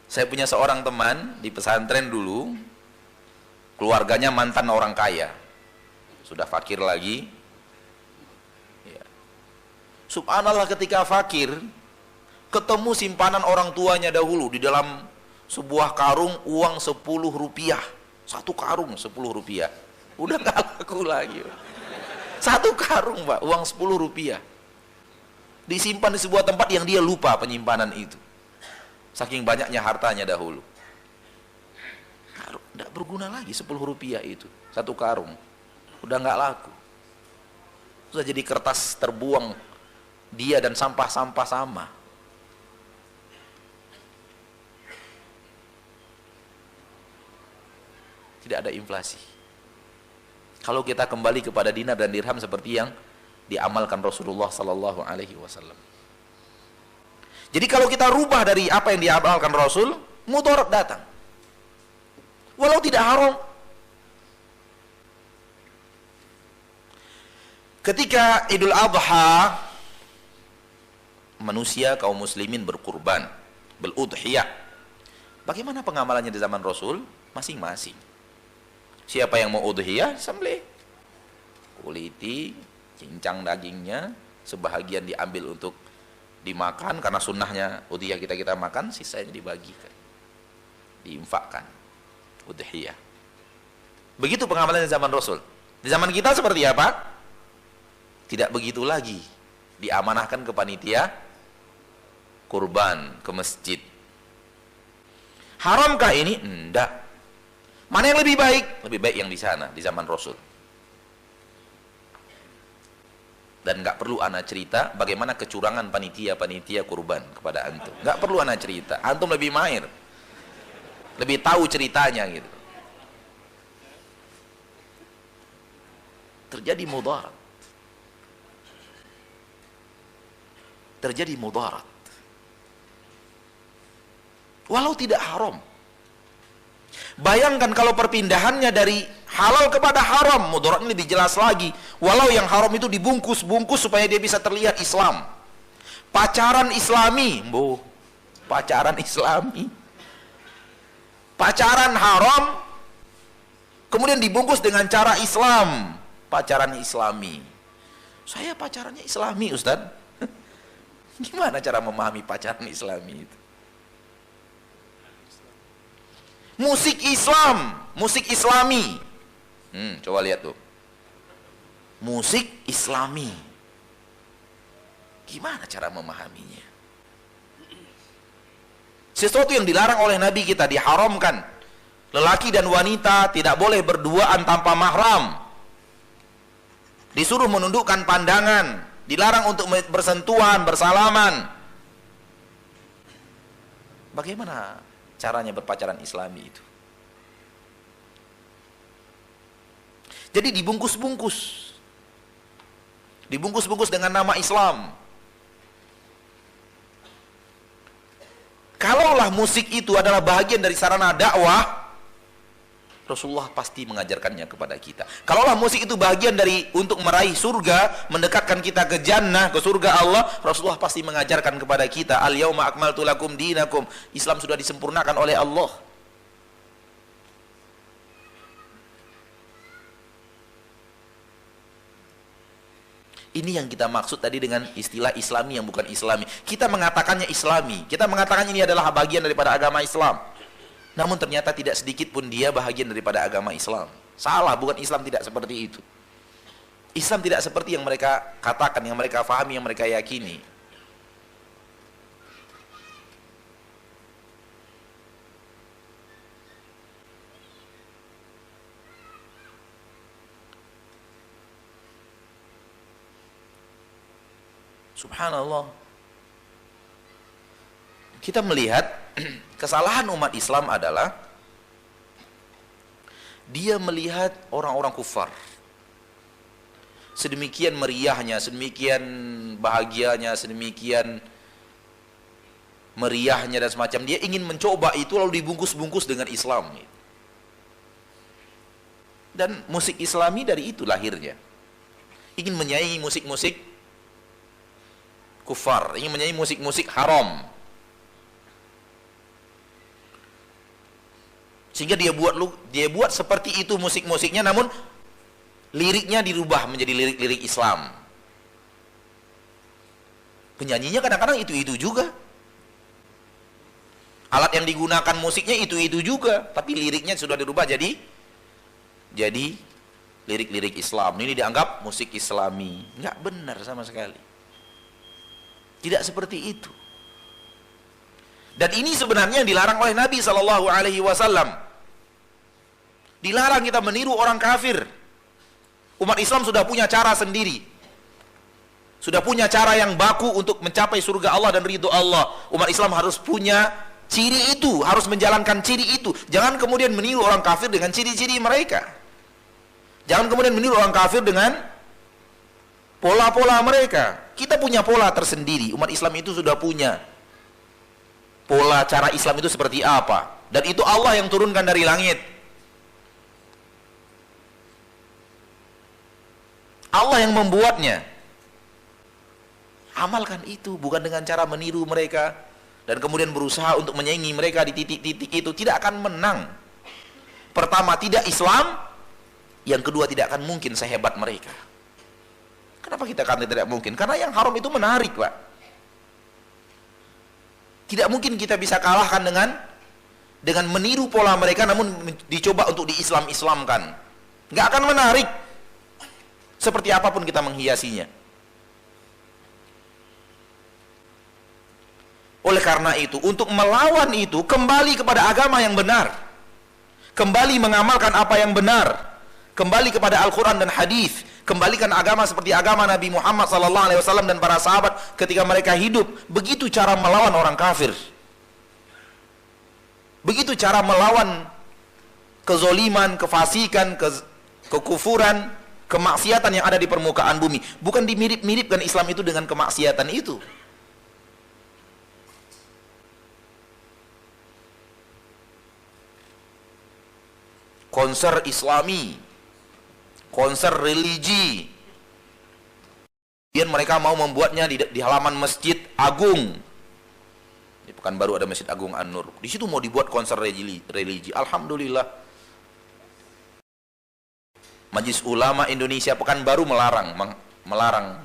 Saya punya seorang teman di pesantren dulu. keluarganya mantan orang kaya, sudah fakir lagi. Ya. Subhanallah, ketika fakir ketemu simpanan orang tuanya dahulu di dalam sebuah karung uang 10 rupiah. Satu karung 10 rupiah. Udah gak laku lagi. Satu karung, Pak, uang 10 rupiah. Disimpan di sebuah tempat yang dia lupa penyimpanan itu. Saking banyaknya hartanya dahulu. Tidak berguna lagi 10 rupiah itu. Satu karung. Udah gak laku. Sudah jadi kertas terbuang. Dia dan sampah-sampah sama. Tidak ada inflasi. Kalau kita kembali kepada dinar dan dirham seperti yang diamalkan Rasulullah sallallahu alaihi wasallam. Jadi kalau kita rubah dari apa yang diamalkan Rasul, mudarat datang. Walau tidak haram. Ketika Idul Adha, manusia kaum muslimin berkurban, berudhiyah. Bagaimana pengamalannya di zaman Rasul? Masing-masing. Siapa yang mau udhiyah, sembelih. Kuliti, cincang dagingnya, sebahagian diambil untuk dimakan karena sunnahnya udhiyah kita makan, sisanya dibagikan, diinfakkan. Udhiyah. Begitu pengamalan di zaman Rasul. Di zaman kita seperti apa? Tidak begitu lagi. Diamanahkan ke panitia kurban, ke masjid. Haramkah ini? Enggak. Mana yang lebih baik? Lebih baik yang di sana, di zaman Rasul. Dan nggak perlu ana cerita bagaimana kecurangan panitia kurban kepada antum. Nggak perlu ana cerita. Antum lebih mahir, lebih tahu ceritanya gitu. Terjadi mudarat. Terjadi mudarat. Walau tidak haram. Bayangkan kalau perpindahannya dari halal kepada haram, mudaratnya lebih jelas lagi. Walau yang haram itu dibungkus-bungkus supaya dia bisa terlihat Islam. Pacaran Islami, pacaran Islami. Pacaran haram, kemudian dibungkus dengan cara Islam. Pacaran Islami. Saya pacarannya Islami, Ustaz. Gimana cara memahami pacaran Islami itu? Musik Islam, musik Islami. Coba lihat tuh. Musik Islami. Gimana cara memahaminya? Sesuatu yang dilarang oleh Nabi kita, diharamkan. Lelaki dan wanita tidak boleh berduaan tanpa mahram. Disuruh menundukkan pandangan, dilarang untuk bersentuhan, bersalaman. Bagaimana caranya berpacaran Islami itu? Jadi dibungkus-bungkus. Dibungkus-bungkus dengan nama Islam. Kalaulah musik itu adalah bagian dari sarana dakwah, Rasulullah pasti mengajarkannya kepada kita. Kalaulah musik itu bagian dari untuk meraih surga, mendekatkan kita ke jannah, ke surga Allah, Rasulullah pasti mengajarkan kepada kita, al-yauma akmaltu lakum dinakum. Islam sudah disempurnakan oleh Allah. Ini yang kita maksud tadi dengan istilah Islami yang bukan Islami. Kita mengatakannya Islami, kita mengatakan ini adalah bagian daripada agama Islam. Namun ternyata tidak sedikit pun dia bahagian daripada agama Islam. Salah, bukan Islam tidak seperti itu. Islam tidak seperti yang mereka katakan, yang mereka fahami, yang mereka yakini. Subhanallah. Kita melihat kesalahan umat Islam adalah dia melihat orang-orang kufar sedemikian meriahnya, sedemikian bahagianya, sedemikian meriahnya dan semacam, dia ingin mencoba itu lalu dibungkus-bungkus dengan Islam. Dan musik Islami dari itu lahirnya. Ingin menyaingi musik-musik kufar, ingin menyanyi musik-musik haram. Sehingga dia buat seperti itu musik-musiknya, namun liriknya dirubah menjadi lirik-lirik Islam. Penyanyinya kadang-kadang itu-itu juga. Alat yang digunakan musiknya itu-itu juga, tapi liriknya sudah dirubah jadi lirik-lirik Islam. Ini dianggap musik Islami. Enggak benar sama sekali. Tidak seperti itu. Dan ini sebenarnya yang dilarang oleh Nabi Shallallahu Alaihi Wasallam. Dilarang kita meniru orang kafir. Umat Islam sudah punya cara sendiri. Sudah punya cara yang baku untuk mencapai surga Allah dan ridho Allah. Umat Islam harus punya ciri itu, harus menjalankan ciri itu. Jangan kemudian meniru orang kafir dengan ciri-ciri mereka. Jangan kemudian meniru orang kafir dengan pola-pola mereka. Kita punya pola tersendiri. Umat Islam itu sudah punya pola cara Islam itu seperti apa. Dan itu Allah yang turunkan dari langit. Allah yang membuatnya. Amalkan itu, bukan dengan cara meniru mereka dan kemudian berusaha untuk menyaingi mereka di titik-titik itu. Tidak akan menang. Pertama, tidak Islam. Yang kedua, tidak akan mungkin sehebat mereka. Kenapa kita katakan tidak mungkin? Karena yang haram itu menarik, Pak. Tidak mungkin kita bisa kalahkan dengan meniru pola mereka, namun dicoba untuk di-Islam-Islamkan. Nggak akan menarik. Seperti apapun kita menghiasinya. Oleh karena itu, untuk melawan itu, kembali kepada agama yang benar. Kembali mengamalkan apa yang benar. Kembali kepada Al-Quran dan Hadis. Kembalikan agama seperti agama Nabi Muhammad SAW dan para sahabat ketika mereka hidup. Begitu cara melawan orang kafir. Begitu cara melawan kezoliman, kefasikan, kekufuran, kemaksiatan yang ada di permukaan bumi. Bukan dimirip-miripkan Islam itu dengan kemaksiatan itu. Konser Islami, konser religi. Kemudian mereka mau membuatnya di halaman Masjid Agung. Di Pekanbaru ada Masjid Agung An-Nur. Di situ mau dibuat konser religi. Alhamdulillah. Majelis Ulama Indonesia Pekanbaru melarang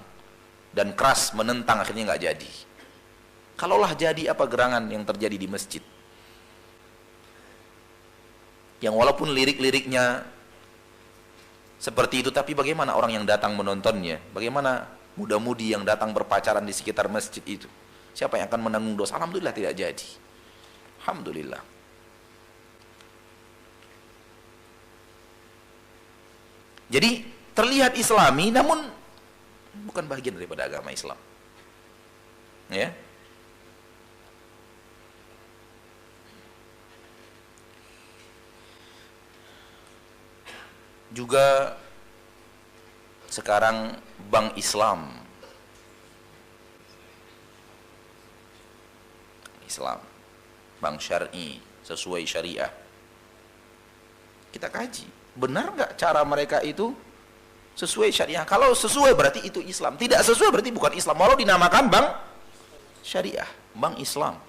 dan keras menentang, akhirnya nggak jadi. Kalaulah jadi, apa gerangan yang terjadi di masjid? Yang walaupun lirik-liriknya seperti itu, tapi bagaimana orang yang datang menontonnya? Bagaimana muda-mudi yang datang berpacaran di sekitar masjid itu? Siapa yang akan menanggung dosa? Alhamdulillah tidak jadi. Alhamdulillah. Jadi terlihat Islami, namun bukan bagian daripada agama Islam. Ya. Juga sekarang bank Islam, bank syar'i sesuai syariah. Kita kaji, benar nggak cara mereka itu sesuai syariah? Kalau sesuai berarti itu Islam, tidak sesuai berarti bukan Islam. Walau dinamakan bank syariah, bank Islam.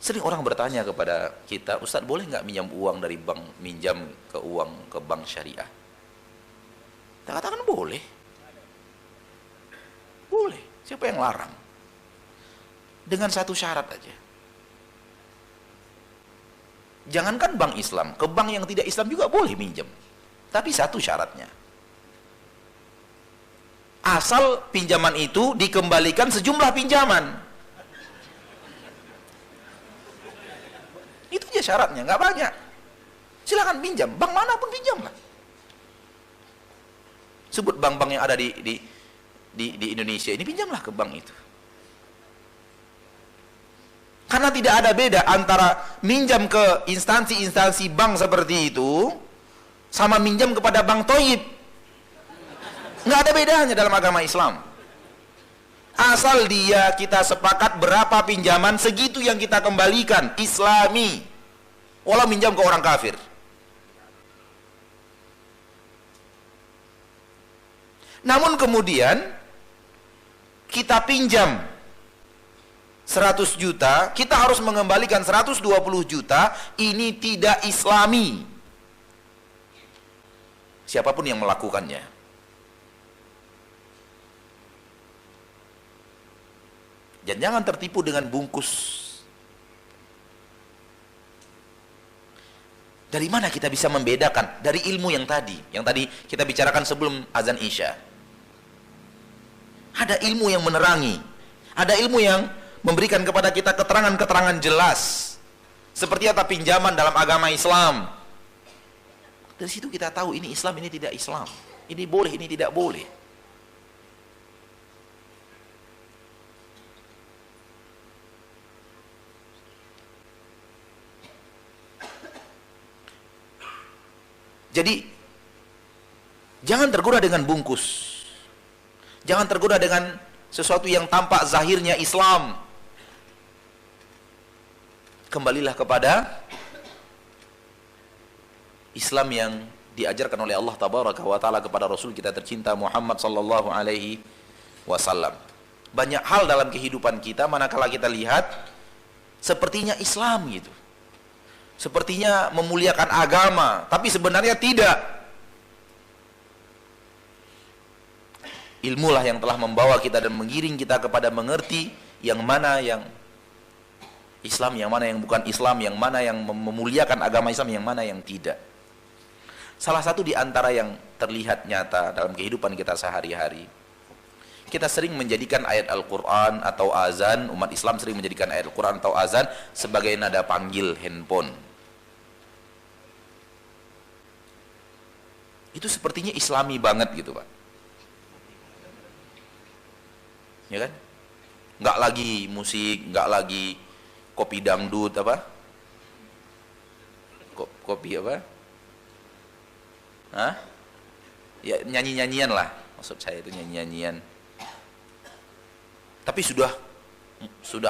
Sering orang bertanya kepada kita, Ustaz, boleh nggak minjam uang dari bank, minjam ke uang ke bank syariah? Kita katakan boleh. Boleh. Siapa yang larang? Dengan satu syarat aja. Jangankan bank Islam, ke bank yang tidak Islam juga boleh minjam. Tapi satu syaratnya. Asal pinjaman itu dikembalikan sejumlah pinjaman. Itu aja syaratnya, nggak banyak. Silakan pinjam, bank manapun pinjamlah. Sebut bank-bank yang ada di Indonesia ini, pinjamlah ke bank itu. Karena tidak ada beda antara minjam ke instansi-instansi bank seperti itu sama minjam kepada bank toib. Nggak ada bedanya dalam agama Islam. Asal kita sepakat berapa pinjaman, segitu yang kita kembalikan, Islami. Walau minjam ke orang kafir. Namun kemudian kita pinjam 100 juta, kita harus mengembalikan 120 juta, ini tidak islami. Siapapun yang melakukannya. Dan jangan tertipu dengan bungkus. Dari mana kita bisa membedakan? Dari ilmu yang tadi kita bicarakan sebelum azan Isya. Ada ilmu yang menerangi, ada ilmu yang memberikan kepada kita keterangan-keterangan jelas. Seperti apa pinjaman dalam agama Islam. Dari situ kita tahu ini Islam, ini tidak Islam. Ini boleh, ini tidak boleh. Jadi jangan tergoda dengan bungkus. Jangan tergoda dengan sesuatu yang tampak zahirnya Islam. Kembalilah kepada Islam yang diajarkan oleh Allah Tabaraka wa Ta'ala kepada Rasul kita tercinta Muhammad sallallahu alaihi wasallam. Banyak hal dalam kehidupan kita manakala kita lihat sepertinya Islam gitu. Sepertinya memuliakan agama, tapi sebenarnya tidak. Ilmulah yang telah membawa kita dan mengiring kita kepada mengerti yang mana yang Islam, yang mana yang bukan Islam, yang mana yang memuliakan agama Islam, yang mana yang tidak. Salah satu di antara yang terlihat nyata dalam kehidupan kita sehari-hari, kita sering menjadikan ayat Al-Quran atau azan, umat Islam sering menjadikan ayat Al-Quran atau azan sebagai nada panggil handphone. Itu sepertinya Islami banget gitu Pak. Ya kan? Nggak lagi musik, nggak lagi kopi dangdut apa? Kopi apa? Hah? Ya nyanyi-nyanyian lah, maksud saya itu nyanyi-nyanyian. Tapi sudah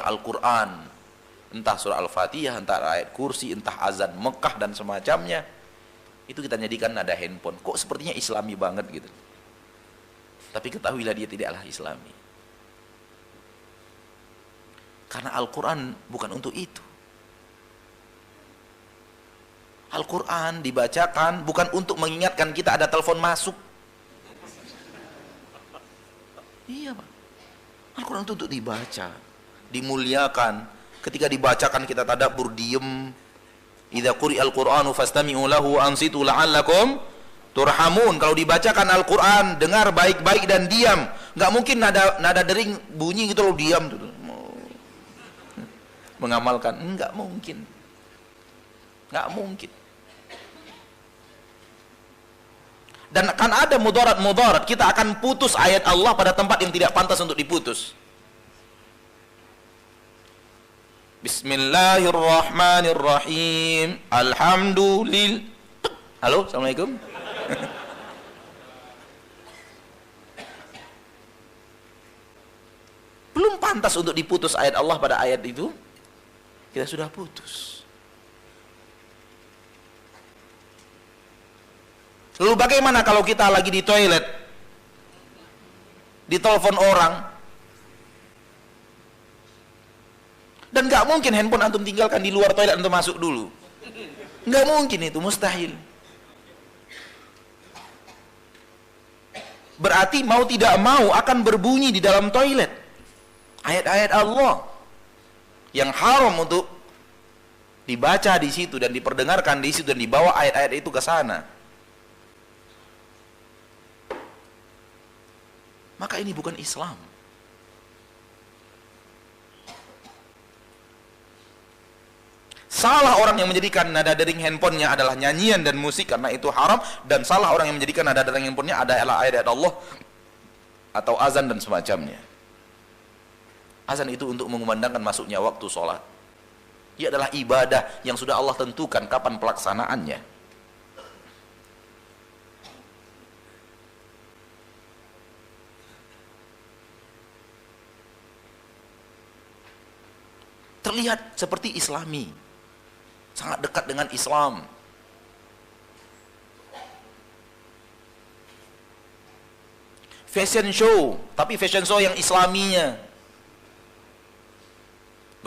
Al-Quran, entah surah Al-Fatihah, entah ayat kursi, entah azan Mekah dan semacamnya, itu kita jadikan nada handphone. Kok sepertinya Islami banget gitu. Tapi ketahuilah dia tidaklah Islami. Karena Al-Quran bukan untuk itu. Al-Quran dibacakan bukan untuk mengingatkan kita ada telepon masuk. Iya Pak. Al-Quran itu untuk dibaca, dimuliakan. Ketika dibacakan kita tadabbur, diem. Idza quri'al Qur'anu fastami'u lahu ansitu la'allakum turhamun. Kalau dibacakan Al-Quran, dengar baik-baik dan diam. Nggak mungkin nada dering bunyi gitu loh, diam tuh. Mengamalkan, nggak mungkin. Nggak mungkin. Dan akan ada mudarat-mudarat, kita akan putus ayat Allah pada tempat yang tidak pantas untuk diputus. Bismillahirrahmanirrahim. Alhamdulillah. Halo, assalamualaikum. Belum pantas untuk diputus ayat Allah pada ayat itu, kita sudah putus. Lalu bagaimana kalau kita lagi di toilet, ditelepon orang, dan gak mungkin handphone antum tinggalkan di luar toilet, antum masuk dulu. Gak mungkin, itu mustahil. Berarti mau tidak mau akan berbunyi di dalam toilet ayat-ayat Allah yang haram untuk dibaca di situ dan diperdengarkan di situ dan dibawa ayat-ayat itu ke sana. Maka ini bukan Islam. Salah orang yang menjadikan nada dering handphonenya adalah nyanyian dan musik karena itu haram, dan salah orang yang menjadikan nada dering handphonenya adalah ayat-ayat Allah atau azan dan semacamnya. Azan itu untuk mengumandangkan masuknya waktu sholat. Ia adalah ibadah yang sudah Allah tentukan kapan pelaksanaannya. Terlihat seperti Islami, sangat dekat dengan Islam. Fashion show, tapi fashion show yang Islaminya.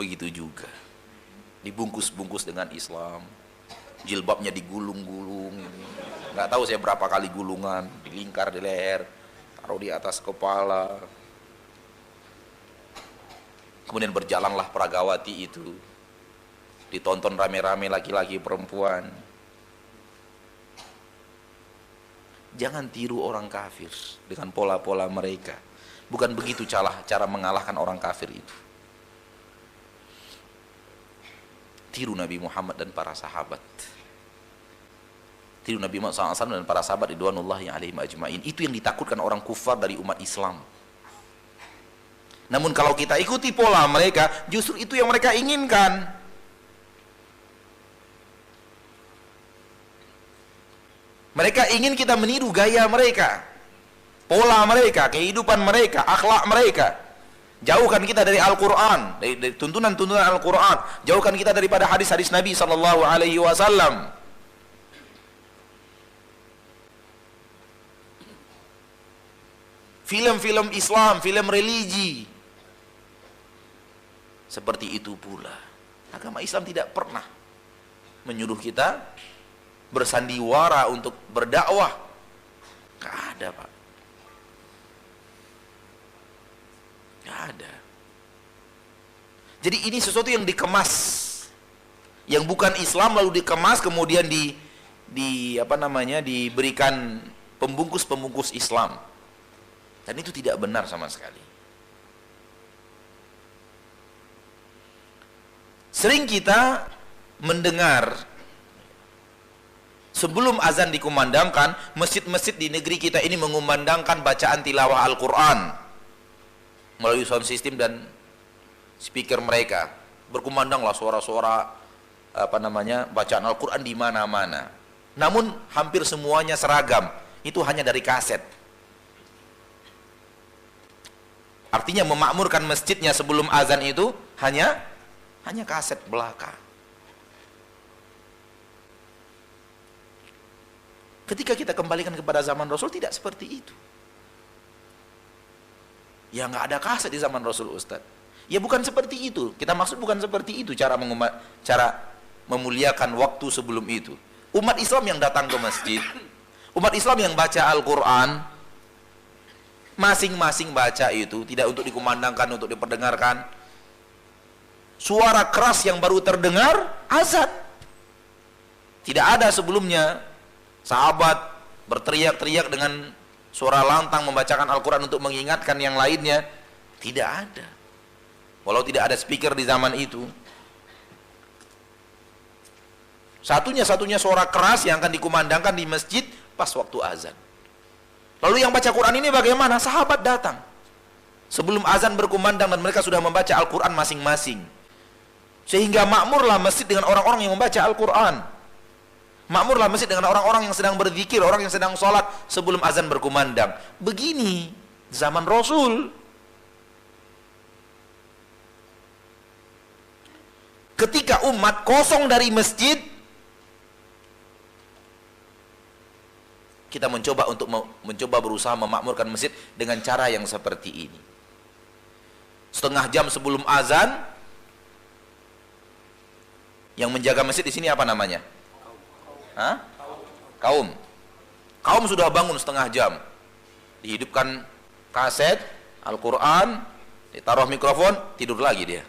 begitu juga. Dibungkus-bungkus dengan Islam, jilbabnya digulung-gulung, nggak tahu saya berapa kali gulungan, dilingkar di leher, taruh di atas kepala. Kemudian berjalanlah Pragawati itu, ditonton rame-rame laki-laki perempuan. Jangan tiru orang kafir dengan pola-pola mereka. Bukan begitu cara mengalahkan orang kafir itu. Tiru Nabi Muhammad dan para sahabat. Tiru Nabi Muhammad SAW dan para sahabat ridwanullahi alaihim ajma'in. Itu yang ditakutkan orang kufar dari umat Islam. Namun kalau kita ikuti pola mereka, justru itu yang mereka inginkan. Mereka ingin kita meniru gaya mereka, pola mereka, kehidupan mereka, akhlak mereka. Jauhkan kita dari Al-Quran, dari tuntunan-tuntunan Al-Quran. Jauhkan kita daripada hadis-hadis Nabi SAW. Film-film Islam, film religi. Seperti itu pula. Agama Islam tidak pernah menyuruh kita bersandiwara untuk berdakwah. Gak ada, Pak. Gak ada. Jadi ini sesuatu yang dikemas, yang bukan Islam lalu dikemas kemudian diberikan pembungkus-pembungkus Islam. Dan itu tidak benar sama sekali. Sering kita mendengar sebelum azan dikumandangkan, masjid-masjid di negeri kita ini mengumandangkan bacaan tilawah Al-Quran melalui sound system dan speaker mereka. Berkumandanglah suara-suara bacaan Al-Quran di mana-mana. Namun hampir semuanya seragam. Itu hanya dari kaset. Artinya memakmurkan masjidnya sebelum azan itu hanya kaset belaka. Ketika kita kembalikan kepada zaman Rasul, tidak seperti itu. Ya nggak ada kaset di zaman Rasul, Ustaz. Ya bukan seperti itu. Kita maksud bukan seperti itu cara memuliakan waktu sebelum itu. Umat Islam yang datang ke masjid, umat Islam yang baca Al-Quran, masing-masing baca itu tidak untuk dikumandangkan, untuk diperdengarkan. Suara keras yang baru terdengar azan. Tidak ada sebelumnya sahabat berteriak-teriak dengan suara lantang membacakan Al-Quran untuk mengingatkan yang lainnya. Tidak ada. Walau tidak ada speaker di zaman itu. Satunya suara keras yang akan dikumandangkan di masjid pas waktu azan. Lalu yang baca Quran ini bagaimana? Sahabat datang sebelum azan berkumandang dan mereka sudah membaca Al-Quran masing-masing. Sehingga makmurlah masjid dengan orang-orang yang membaca Al-Quran. Makmurlah masjid dengan orang-orang yang sedang berzikir, orang yang sedang sholat sebelum azan berkumandang. Begini zaman Rasul. Ketika umat kosong dari masjid, kita mencoba berusaha memakmurkan masjid dengan cara yang seperti ini. Setengah jam sebelum azan, yang menjaga masjid di sini apa namanya? Hah? Kaum sudah bangun setengah jam. Dihidupkan kaset Al-Quran, ditaruh mikrofon, tidur lagi dia.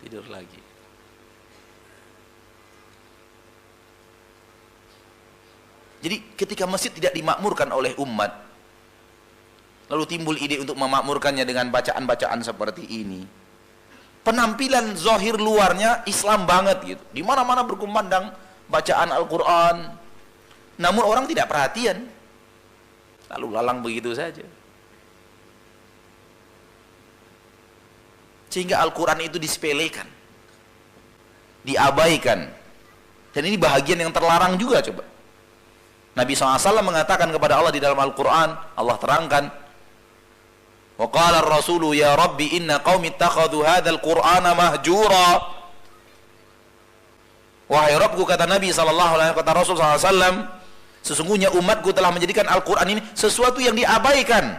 Tidur lagi. Jadi ketika masjid tidak dimakmurkan oleh umat, lalu timbul ide untuk memakmurkannya dengan bacaan-bacaan seperti ini. Penampilan zahir luarnya Islam banget gitu. Di mana-mana berkumandang bacaan Al-Quran. Namun orang tidak perhatian. Lalu lalang begitu saja. Sehingga Al-Quran itu disepelekan, diabaikan. Dan ini bahagian yang terlarang juga coba. Nabi SAW mengatakan kepada Allah di dalam Al-Quran, Allah terangkan, wa qala ar-rasulu ya rabbi inna qaumi ittakhadhu hadzal qur'ana mahjura. Wahai Rabbku, kata Nabi sallallahu alaihi wasallam, kata Rasul sallallahu alaihi wasallam, sesungguhnya umatku telah menjadikan Al-Qur'an ini sesuatu yang diabaikan.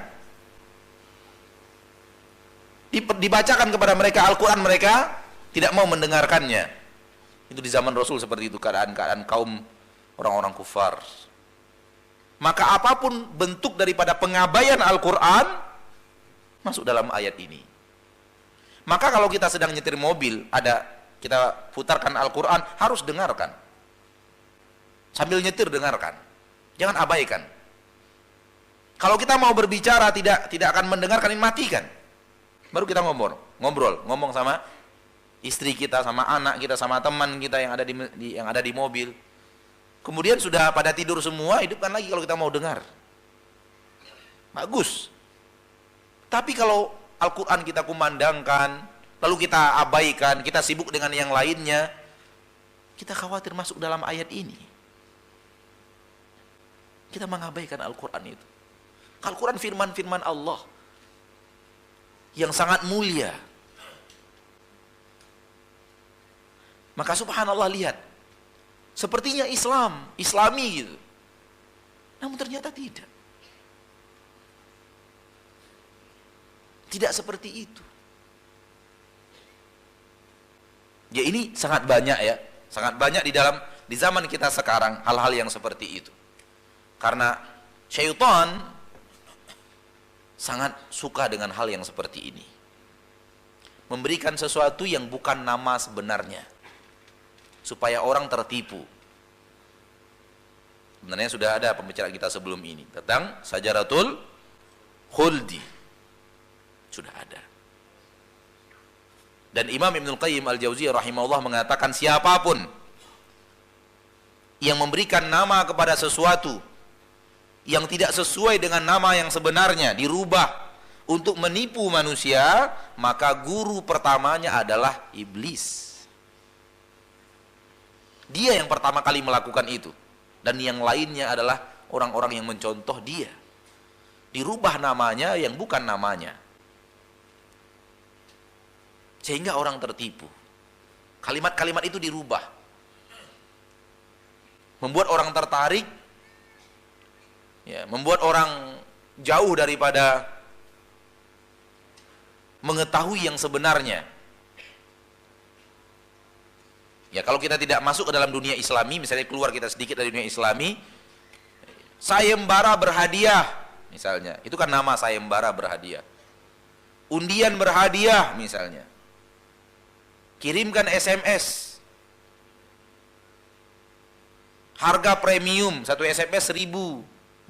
Dibacakan kepada mereka Al-Quran, mereka tidak mau mendengarkannya. Itu di zaman Rasul seperti itu keadaan kaum orang-orang kufar. Maka apapun bentuk daripada pengabaian Al-Quran masuk dalam ayat ini. Maka kalau kita sedang nyetir mobil, kita putarkan Al-Quran, harus dengarkan. Sambil nyetir dengarkan, jangan abaikan. Kalau kita mau berbicara tidak akan mendengarkan, ini matikan. Baru kita ngomong sama istri kita, sama anak kita, sama teman kita yang ada di mobil. Kemudian sudah pada tidur semua, hidupkan lagi kalau kita mau dengar. Bagus. Tapi kalau Al-Quran kita kumandangkan, lalu kita abaikan, kita sibuk dengan yang lainnya, kita khawatir masuk dalam ayat ini. Kita mengabaikan Al-Quran itu. Al-Quran firman-firman Allah yang sangat mulia. Maka subhanallah, lihat, sepertinya islami gitu, namun ternyata tidak seperti itu. Ya, ini sangat banyak ya, sangat banyak di zaman kita sekarang hal-hal yang seperti itu. Karena syaitan sangat suka dengan hal yang seperti ini, memberikan sesuatu yang bukan nama sebenarnya supaya orang tertipu. Sebenarnya sudah ada pembicaraan kita sebelum ini tentang Sajaratul Khuldi, sudah ada. Dan Imam Ibnul Qayyim Al-Jauziyah rahimahullah mengatakan, siapapun yang memberikan nama kepada sesuatu yang tidak sesuai dengan nama yang sebenarnya, dirubah untuk menipu manusia, maka guru pertamanya adalah iblis. Dia yang pertama kali melakukan itu, dan yang lainnya adalah orang-orang yang mencontoh dia. Dirubah namanya yang bukan namanya, sehingga orang tertipu. Kalimat-kalimat itu dirubah, membuat orang tertarik, ya, membuat orang jauh daripada mengetahui yang sebenarnya. Ya, kalau kita tidak masuk ke dalam dunia Islami, misalnya keluar kita sedikit dari dunia Islami, sayembara berhadiah misalnya, itu kan nama sayembara berhadiah. Undian berhadiah misalnya, kirimkan SMS, harga premium, satu SMS 1.000,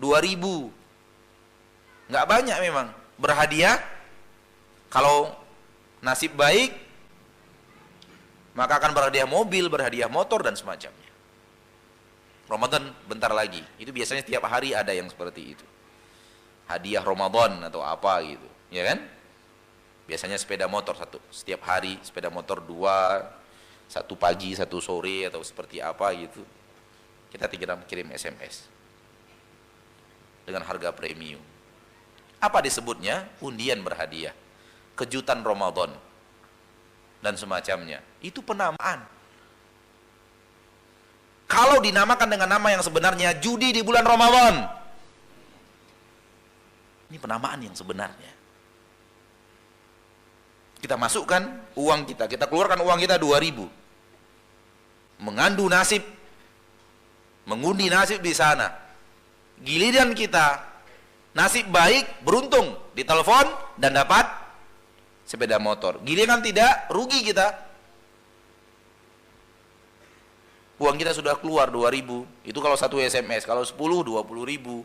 2.000, nggak banyak memang. Berhadiah, kalau nasib baik maka akan berhadiah mobil, berhadiah motor dan semacamnya. Ramadan bentar lagi, itu biasanya tiap hari ada yang seperti itu, hadiah Ramadan atau apa gitu, ya kan? Biasanya sepeda motor setiap hari, sepeda motor 2, satu pagi, satu sore atau seperti apa gitu. Kita tinggal kirim SMS dengan harga premium. Apa disebutnya? Undian berhadiah, kejutan Ramadan dan semacamnya. Itu penamaan. Kalau dinamakan dengan nama yang sebenarnya, judi di bulan Ramadan, ini penamaan yang sebenarnya. Kita masukkan uang kita keluarkan uang kita 2.000, mengandu nasib, mengundi nasib di sana. Giliran kita nasib baik, beruntung, ditelepon dan dapat sepeda motor. Giliran tidak, rugi kita. Uang kita sudah keluar 2.000, itu kalau satu SMS, kalau 10, 20.000.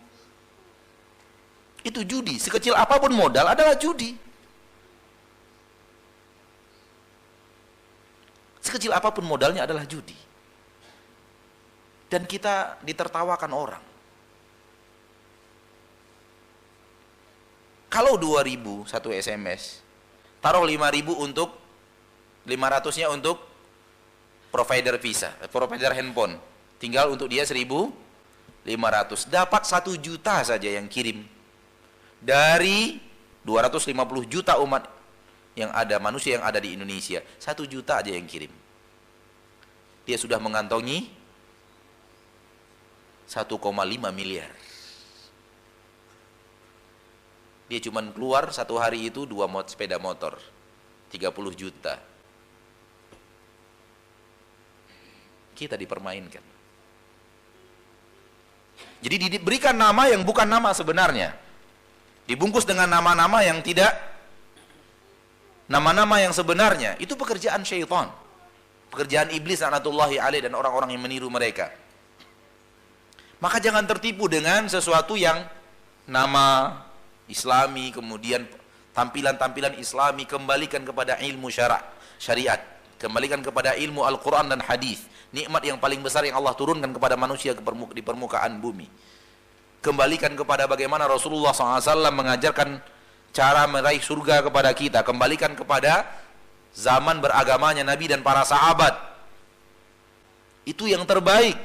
Itu judi, sekecil apapun modal adalah judi. Sekecil apapun modalnya adalah judi. Dan kita ditertawakan orang. Kalau 2.000 satu SMS, taruh 5.000 untuk 500-nya untuk provider visa, provider handphone. Tinggal untuk dia 1.500. Dapat 1 juta saja yang kirim. Dari 250 juta umat yang ada, manusia yang ada di Indonesia, 1 juta aja yang kirim. dia sudah mengantongi 1,5 miliar. Dia cuma keluar satu hari itu 2 sepeda motor, 30 juta. Kita dipermainkan. Jadi diberikan nama yang bukan nama sebenarnya, dibungkus dengan nama-nama yang tidak nama-nama yang sebenarnya. Itu pekerjaan syaitan, pekerjaan iblis laknatullahi alaih dan orang-orang yang meniru mereka. Maka jangan tertipu dengan sesuatu yang nama Islami, kemudian tampilan-tampilan Islami. Kembalikan kepada ilmu syariat, kembalikan kepada ilmu Al-Quran dan hadis, nikmat yang paling besar yang Allah turunkan kepada manusia di permukaan bumi. Kembalikan kepada bagaimana Rasulullah SAW mengajarkan cara meraih surga kepada kita. Kembalikan kepada zaman beragamanya Nabi dan para sahabat. Itu yang terbaik.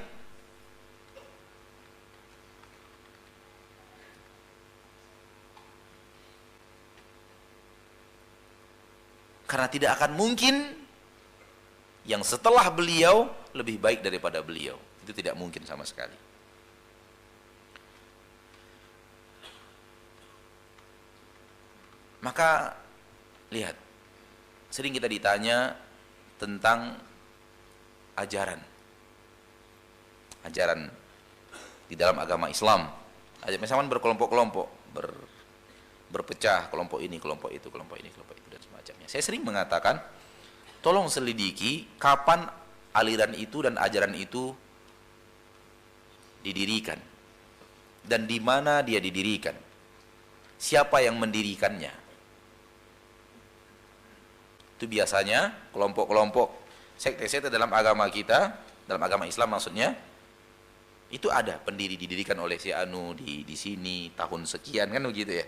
Karena tidak akan mungkin yang setelah beliau lebih baik daripada beliau. Itu tidak mungkin sama sekali. Maka lihat, sering kita ditanya tentang ajaran di dalam agama Islam. Misalnya berkelompok-kelompok, berpecah, kelompok ini, kelompok itu, kelompok ini, kelompok itu, dan semacamnya. Saya sering mengatakan, tolong selidiki kapan aliran itu dan ajaran itu didirikan dan di mana dia didirikan, siapa yang mendirikannya. Itu biasanya kelompok-kelompok sekte-sekte dalam agama kita, dalam agama Islam maksudnya, itu ada pendiri, didirikan oleh si anu di sini tahun sekian, kan begitu ya.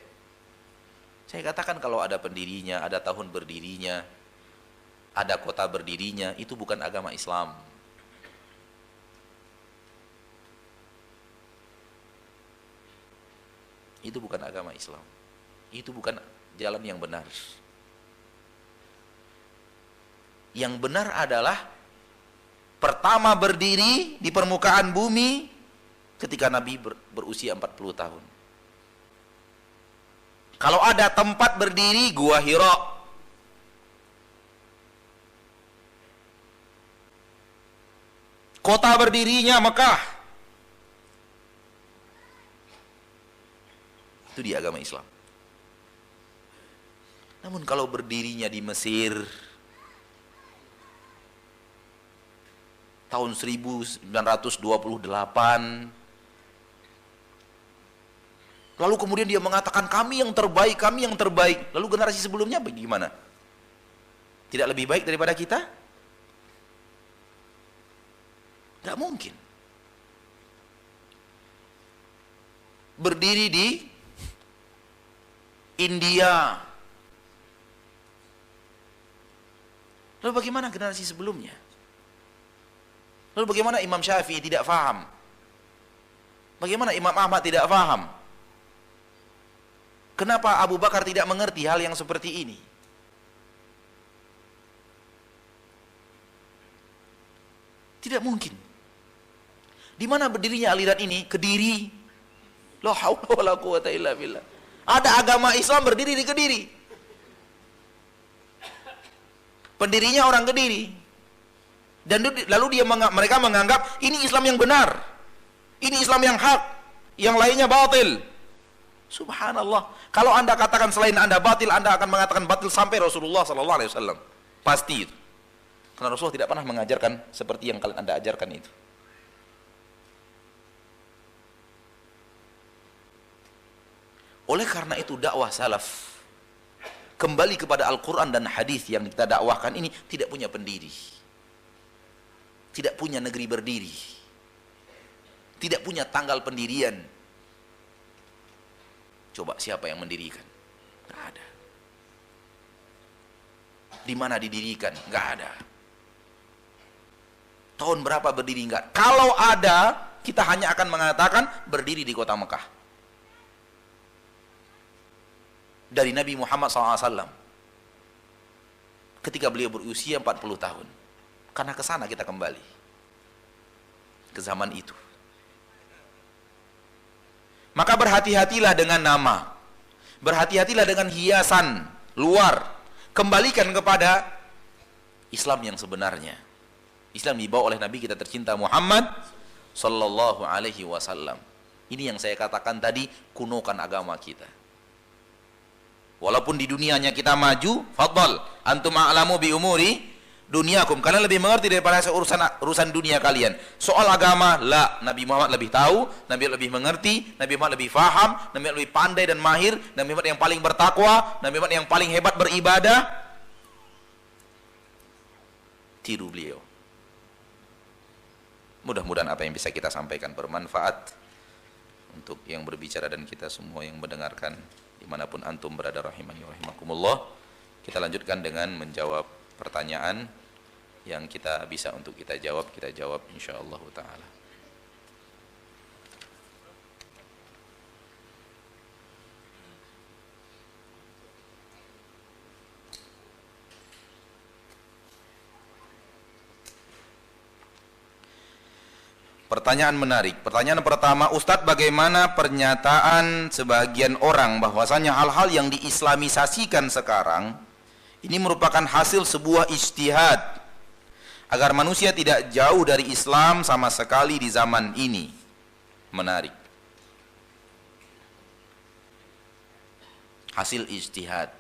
Saya katakan kalau ada pendirinya, ada tahun berdirinya, ada kota berdirinya, itu bukan agama Islam. Itu bukan agama Islam. Itu bukan jalan yang benar. Yang benar adalah pertama berdiri di permukaan bumi ketika Nabi berusia 40 tahun. Kalau ada tempat berdiri, Gua Hira. Kota berdirinya Mekah. Itu di agama Islam. Namun kalau berdirinya di Mesir tahun 1928, lalu kemudian dia mengatakan kami yang terbaik, kami yang terbaik. Lalu generasi sebelumnya bagaimana? Tidak lebih baik daripada kita? Tidak mungkin. Berdiri di India. Lalu bagaimana generasi sebelumnya? Lalu bagaimana Imam Syafi'i tidak faham? Bagaimana Imam Ahmad tidak faham? Kenapa Abu Bakar tidak mengerti hal yang seperti ini? Tidak mungkin. Di mana berdirinya aliran ini? Kediri. La haula wala quwata illa billah. Ada agama Islam berdiri di Kediri. Pendirinya orang Kediri. Dan lalu mereka menganggap ini Islam yang benar, ini Islam yang hak, yang lainnya batil. Subhanallah. Kalau anda katakan selain anda batil, anda akan mengatakan batil sampai Rasulullah SAW. Pasti itu. Karena Rasulullah tidak pernah mengajarkan seperti yang kalian anda ajarkan itu. Oleh karena itu dakwah salaf kembali kepada Al-Quran dan hadis yang kita dakwahkan ini tidak punya pendiri, tidak punya negeri berdiri, tidak punya tanggal pendirian. Coba siapa yang mendirikan? Tidak ada. Di mana didirikan? Tidak ada. Tahun berapa berdiri? Enggak. Kalau ada, kita hanya akan mengatakan berdiri di kota Mekah. Dari Nabi Muhammad SAW. Ketika beliau berusia 40 tahun. Karena ke sana kita kembali. ke zaman itu. Maka berhati-hatilah dengan nama, berhati-hatilah dengan hiasan luar, kembalikan kepada Islam yang sebenarnya. Islam dibawa oleh Nabi kita tercinta Muhammad sallallahu alaihi wasallam. Ini yang saya katakan tadi, kunokan agama kita. Walaupun di dunianya kita maju, fadhal, antum a'lamu bi umuri dunyakum, kalian lebih mengerti daripada urusan dunia kalian. Soal agama, la, Nabi Muhammad lebih tahu, Nabi lebih mengerti, Nabi Muhammad lebih faham, Nabi Muhammad lebih pandai dan mahir, Nabi Muhammad yang paling bertakwa, Nabi Muhammad yang paling hebat beribadah. Tiru beliau. Mudah-mudahan apa yang bisa kita sampaikan bermanfaat untuk yang berbicara dan kita semua yang mendengarkan dimanapun antum berada, rahimani wa rahimakumullah. Kita lanjutkan dengan menjawab pertanyaan yang kita bisa untuk kita jawab insyaallah ta'ala. Pertanyaan menarik. Pertanyaan pertama, Ustadz, bagaimana pernyataan sebagian orang bahwasanya hal-hal yang diislamisasikan sekarang ini merupakan hasil sebuah ijtihad agar manusia tidak jauh dari Islam sama sekali di zaman ini? Menarik. Hasil ijtihad.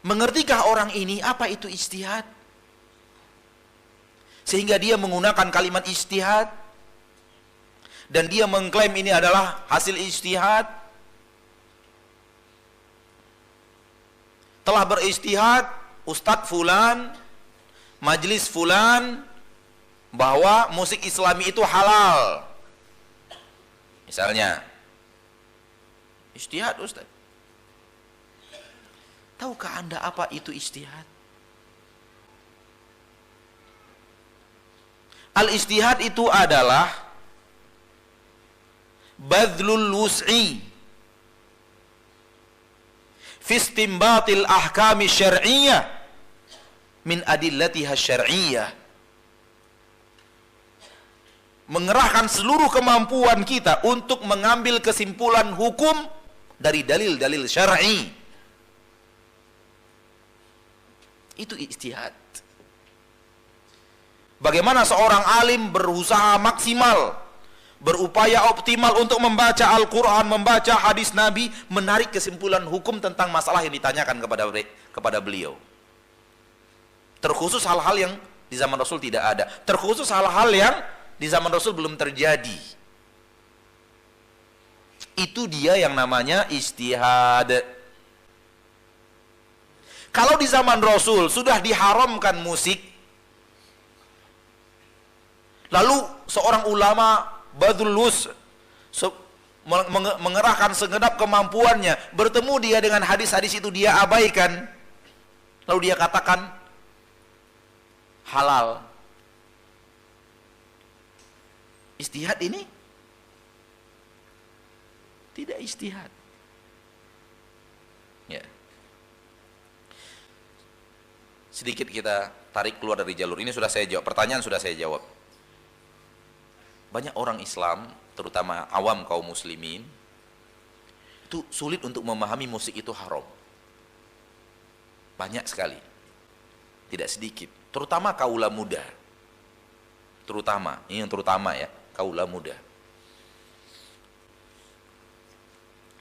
Mengertikah orang ini apa itu ijtihad? Sehingga dia menggunakan kalimat ijtihad dan dia mengklaim ini adalah hasil ijtihad. Telah berijtihad Ustadz Fulan, Majlis Fulan, bahwa musik Islami itu halal. Misalnya, ijtihad Ustadz. Tahukah Anda apa itu ijtihad? Al-ijtihad itu adalah badlul wus'i fi istinbatil ahkami syar'iyyah min adillatiha syar'iyyah. Mengerahkan seluruh kemampuan kita untuk mengambil kesimpulan hukum dari dalil-dalil syar'i. Itu ijtihad. Bagaimana seorang alim berusaha maksimal, berupaya optimal untuk membaca Al-Quran, membaca hadis Nabi, menarik kesimpulan hukum tentang masalah yang ditanyakan kepada beliau. Terkhusus hal-hal yang di zaman Rasul tidak ada, terkhusus hal-hal yang di zaman Rasul belum terjadi. Itu dia yang namanya ijtihad. Kalau di zaman Rasul sudah diharamkan musik, lalu seorang ulama badlul wus' mengerahkan segenap kemampuannya, bertemu dia dengan hadis-hadis itu dia abaikan, lalu dia katakan halal. Ijtihad ini tidak ijtihad. Ya. Sedikit kita tarik keluar dari jalur ini, sudah saya jawab. Pertanyaan sudah saya jawab. Banyak orang Islam, terutama awam kaum muslimin, itu sulit untuk memahami musik itu haram. Banyak sekali. Tidak sedikit. Terutama kaula muda. Terutama, ini yang terutama ya, kaula muda.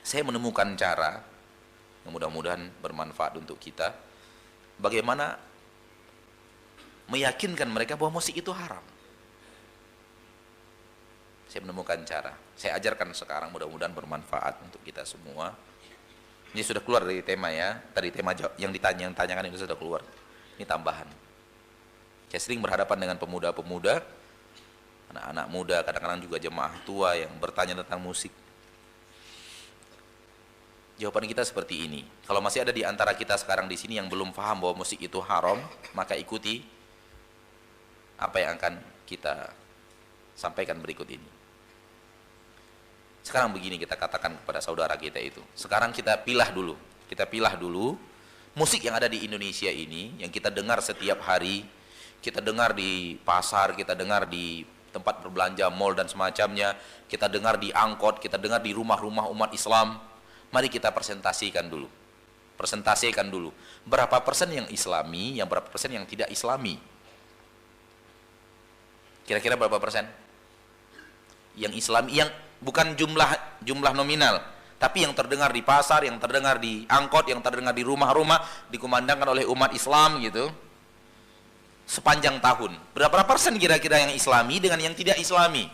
Saya menemukan cara yang mudah-mudahan bermanfaat untuk kita, bagaimana meyakinkan mereka bahwa musik itu haram. Saya menemukan cara, saya ajarkan sekarang, mudah-mudahan bermanfaat untuk kita semua. Ini sudah keluar dari tema ya, tadi tema yang ditanyakan itu sudah keluar. Ini tambahan. Saya sering berhadapan dengan pemuda-pemuda, anak-anak muda, kadang-kadang juga jemaah tua yang bertanya tentang musik. Jawaban kita seperti ini. Kalau masih ada di antara kita sekarang di sini yang belum paham bahwa musik itu haram, maka ikuti apa yang akan kita sampaikan berikut ini. Sekarang begini kita katakan kepada saudara kita itu. Sekarang kita pilah dulu Musik yang ada di Indonesia ini, yang kita dengar setiap hari, kita dengar di pasar, kita dengar di tempat berbelanja, mall dan semacamnya, kita dengar di angkot, kita dengar di rumah-rumah umat Islam. Mari kita presentasikan dulu. Presentasikan dulu. Berapa persen yang Islami, yang berapa persen yang tidak Islami? Kira-kira berapa persen? Yang Islami, yang bukan jumlah nominal, tapi yang terdengar di pasar, yang terdengar di angkot, yang terdengar di rumah-rumah, dikumandangkan oleh umat Islam gitu. Sepanjang tahun. Berapa persen kira-kira yang Islami dengan yang tidak Islami?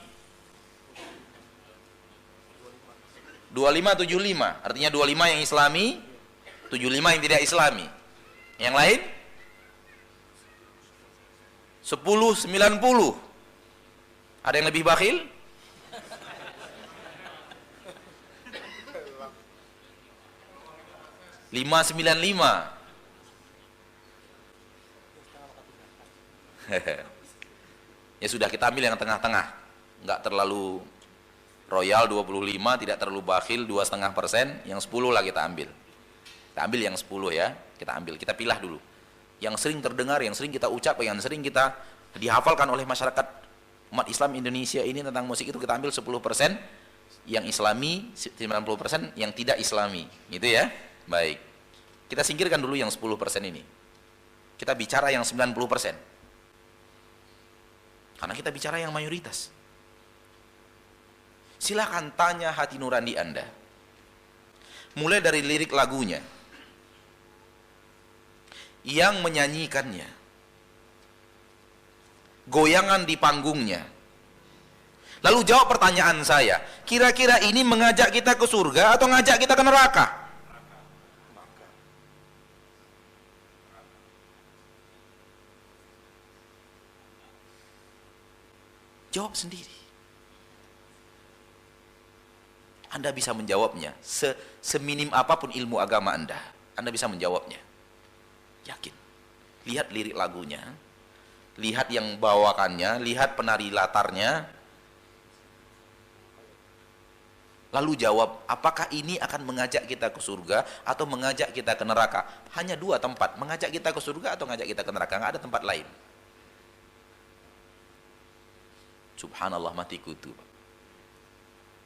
25-75. Artinya 25 yang Islami, 75 yang tidak Islami. Yang lain? 10-90. Ada yang lebih bakhil? 595. Ya sudah, kita ambil yang tengah-tengah, nggak terlalu royal 25, tidak terlalu bakhil 2,5%, yang 10 lah kita ambil. Kita ambil yang 10 ya, kita pilah dulu. Yang sering terdengar, yang sering kita ucap, yang sering kita dihafalkan oleh masyarakat umat Islam Indonesia ini tentang musik itu kita ambil 10%, yang Islami 90%, yang tidak Islami, gitu ya. Baik, kita singkirkan dulu yang 10% ini. Kita bicara yang 90%. Karena kita bicara yang mayoritas. Silakan tanya hati nurani Anda. Mulai dari lirik lagunya, yang menyanyikannya, goyangan di panggungnya. Lalu jawab pertanyaan saya, kira-kira ini mengajak kita ke surga atau ngajak kita ke neraka? Jawab sendiri. Anda bisa menjawabnya. Seminim apapun ilmu agama Anda bisa menjawabnya. Yakin. Lihat lirik lagunya, lihat yang bawakannya, lihat penari latarnya, lalu jawab, apakah ini akan mengajak kita ke surga atau mengajak kita ke neraka? Hanya dua tempat, mengajak kita ke surga atau mengajak kita ke neraka, nggak ada tempat lain. Subhanallah, mati kutu.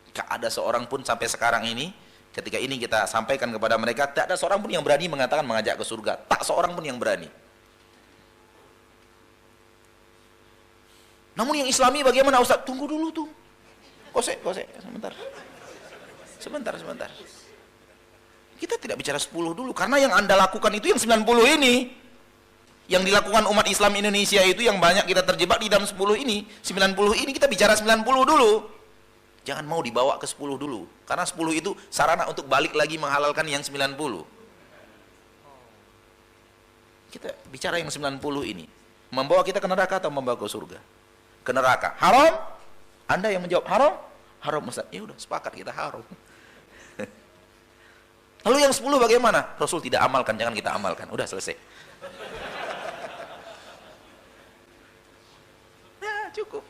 Gak ada seorang pun sampai sekarang ini, ketika ini kita sampaikan kepada mereka, tak ada seorang pun yang berani mengatakan mengajak ke surga. Tak seorang pun yang berani. Namun yang Islami bagaimana Ustaz? Tunggu dulu tuh. Kosek, sebentar. Kita tidak bicara 10 dulu, karena yang Anda lakukan itu yang 90 ini. Yang dilakukan umat Islam Indonesia itu yang banyak kita terjebak di dalam 10 ini. 90 ini kita bicara 90 dulu. Jangan mau dibawa ke 10 dulu. Karena 10 itu sarana untuk balik lagi menghalalkan yang 90. Kita bicara yang 90 ini. Membawa kita ke neraka atau membawa ke surga? Ke neraka. Haram? Anda yang menjawab haram? Haram Ustaz. Ya udah, sepakat kita haram. Lalu yang 10 bagaimana? Rasul tidak amalkan, jangan kita amalkan. Udah selesai. Cukup.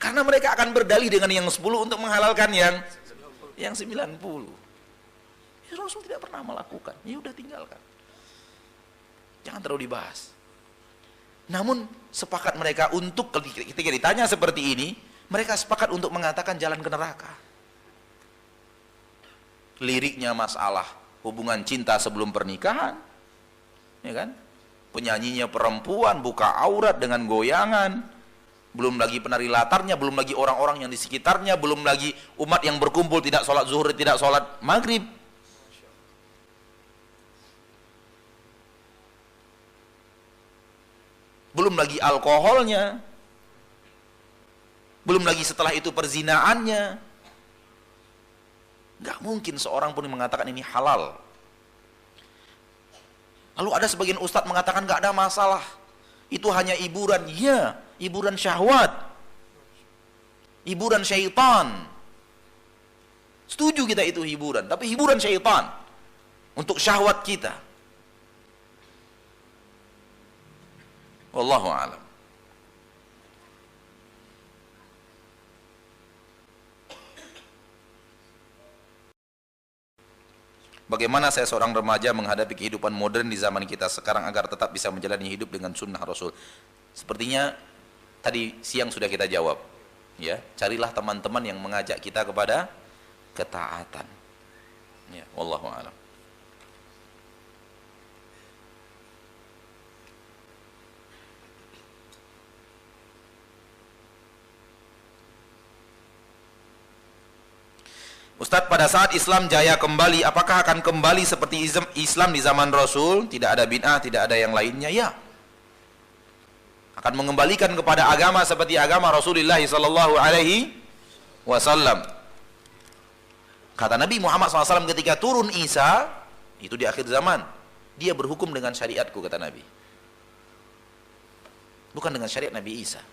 Karena mereka akan berdalih dengan yang 10 untuk menghalalkan yang 90. Ya, Rasul tidak pernah melakukan. Ya udah, tinggalkan. Jangan terlalu dibahas. Namun sepakat mereka untuk, ketika ditanya seperti ini, mereka sepakat untuk mengatakan jalan ke neraka. Liriknya masalah hubungan cinta sebelum pernikahan, ya kan? Penyanyinya perempuan, buka aurat dengan goyangan, belum lagi penari latarnya, belum lagi orang-orang yang di sekitarnya, belum lagi umat yang berkumpul tidak sholat zuhur, tidak sholat maghrib. Belum lagi alkoholnya, belum lagi setelah itu perzinaannya. Gak mungkin seorang pun mengatakan ini halal. Lalu ada sebagian ustadz mengatakan gak ada masalah, itu hanya hiburan. Ya, hiburan syahwat, hiburan syaitan. Setuju kita itu hiburan, tapi hiburan syaitan untuk syahwat kita. Wallahu a'lam. Bagaimana saya seorang remaja menghadapi kehidupan modern di zaman kita sekarang agar tetap bisa menjalani hidup dengan sunnah Rasul? Sepertinya tadi siang sudah kita jawab. Ya, carilah teman-teman yang mengajak kita kepada ketaatan. Ya, wallahu a'lam. Ustadz, pada saat Islam jaya kembali, apakah akan kembali seperti Islam di zaman Rasul? Tidak ada bid'ah, tidak ada yang lainnya? Ya. Akan mengembalikan kepada agama seperti agama Rasulullah sallallahu alaihi wasallam. Kata Nabi Muhammad SAW ketika turun Isa, itu di akhir zaman, dia berhukum dengan syariatku, kata Nabi. Bukan dengan syariat Nabi Isa.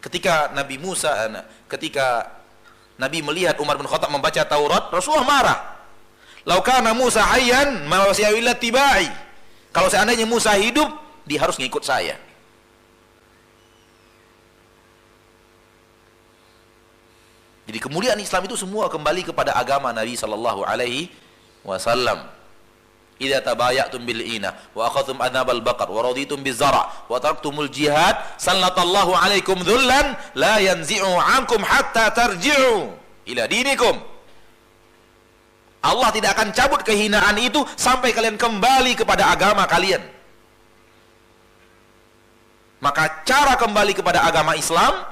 Ketika Nabi melihat Umar bin Khattab membaca Taurat, Rasulullah marah. Lau kana Musa hayyan ma wasi'a illa tibai. Kalau seandainya Musa hidup, dia harus ngikut saya. Jadi kemuliaan Islam itu semua kembali kepada agama Nabi sallallahu alaihi wasallam. Idza tabayatum bil ina wa akhadtum adnabal baqar wa raditum bizara wa taraktumul jihad sallallahu alaikum dhullan la yanzi'u ankum hatta tarji'u ila dinikum. Allah tidak akan cabut kehinaan itu sampai kalian kembali kepada agama kalian. Maka cara kembali kepada agama Islam,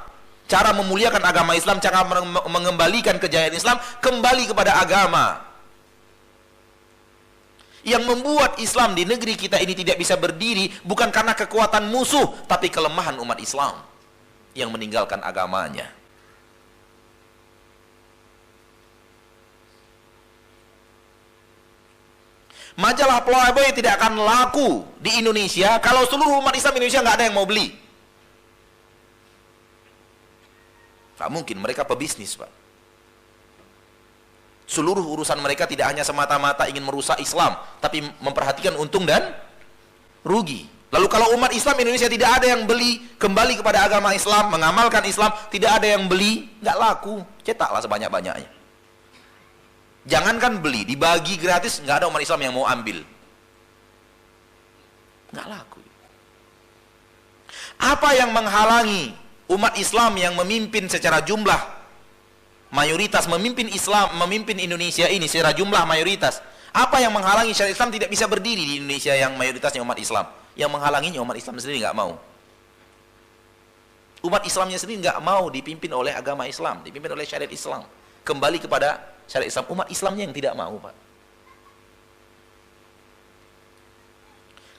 cara memuliakan agama Islam, cara mengembalikan kejayaan Islam kembali kepada agama. Yang membuat Islam di negeri kita ini tidak bisa berdiri bukan karena kekuatan musuh, tapi kelemahan umat Islam yang meninggalkan agamanya. Majalah Playboy tidak akan laku di Indonesia kalau seluruh umat Islam Indonesia nggak ada yang mau beli. Nggak mungkin, mereka pebisnis, Pak. Seluruh urusan mereka tidak hanya semata-mata ingin merusak Islam, tapi memperhatikan untung dan rugi. Lalu kalau umat Islam Indonesia tidak ada yang beli, kembali kepada agama Islam, mengamalkan Islam, tidak ada yang beli, nggak laku. Cetaklah sebanyak-banyaknya. Jangankan beli, dibagi gratis, nggak ada umat Islam yang mau ambil. Nggak laku. Apa yang menghalangi umat Islam yang memimpin secara jumlah mayoritas, memimpin Islam, memimpin Indonesia ini secara jumlah mayoritas? Apa yang menghalangi syariat Islam tidak bisa berdiri di Indonesia yang mayoritasnya umat Islam? Yang menghalanginya umat Islam sendiri nggak mau. Umat Islamnya sendiri nggak mau dipimpin oleh agama Islam, dipimpin oleh syariat Islam. Kembali kepada syariat Islam, umat Islamnya yang tidak mau, Pak.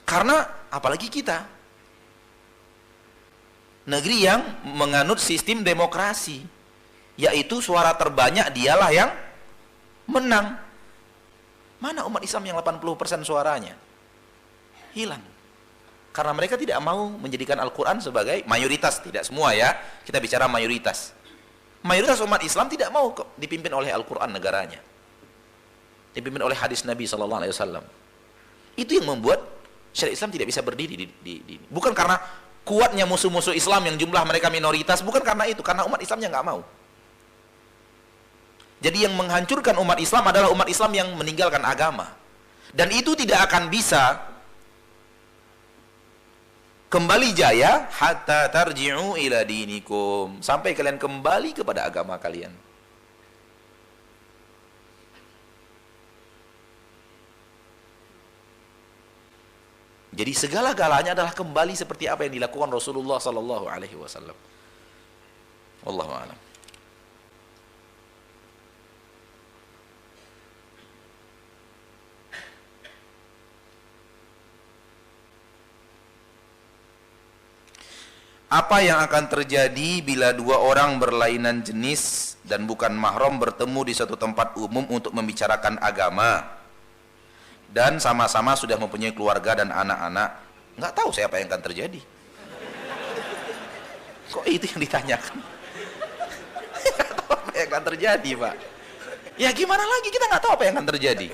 Karena apalagi kita, negeri yang menganut sistem demokrasi, yaitu suara terbanyak dialah yang menang. Mana umat Islam yang 80% suaranya? Hilang. Karena mereka tidak mau menjadikan Al-Quran sebagai mayoritas. Tidak semua ya, kita bicara mayoritas. Mayoritas umat Islam tidak mau dipimpin oleh Al-Quran negaranya, dipimpin oleh hadis Nabi SAW. Itu yang membuat syariat Islam tidak bisa berdiri bukan karena kuatnya musuh-musuh Islam yang jumlah mereka minoritas, bukan karena itu, karena umat Islamnya nggak mau. Jadi yang menghancurkan umat Islam adalah umat Islam yang meninggalkan agama. Dan itu tidak akan bisa kembali jaya hatta tarji'u ila dinikum, sampai kalian kembali kepada agama kalian. Jadi segala-galanya adalah kembali seperti apa yang dilakukan Rasulullah sallallahu alaihi wasallam. Wallahu a'lam. Apa yang akan terjadi bila dua orang berlainan jenis dan bukan mahram bertemu di suatu tempat umum untuk membicarakan agama dan sama-sama sudah mempunyai keluarga dan anak-anak? Nggak tahu saya apa yang akan terjadi. Kok itu yang ditanyakan? Nggak tahu apa yang akan terjadi, Pak. Ya gimana lagi, kita nggak tahu apa yang akan terjadi.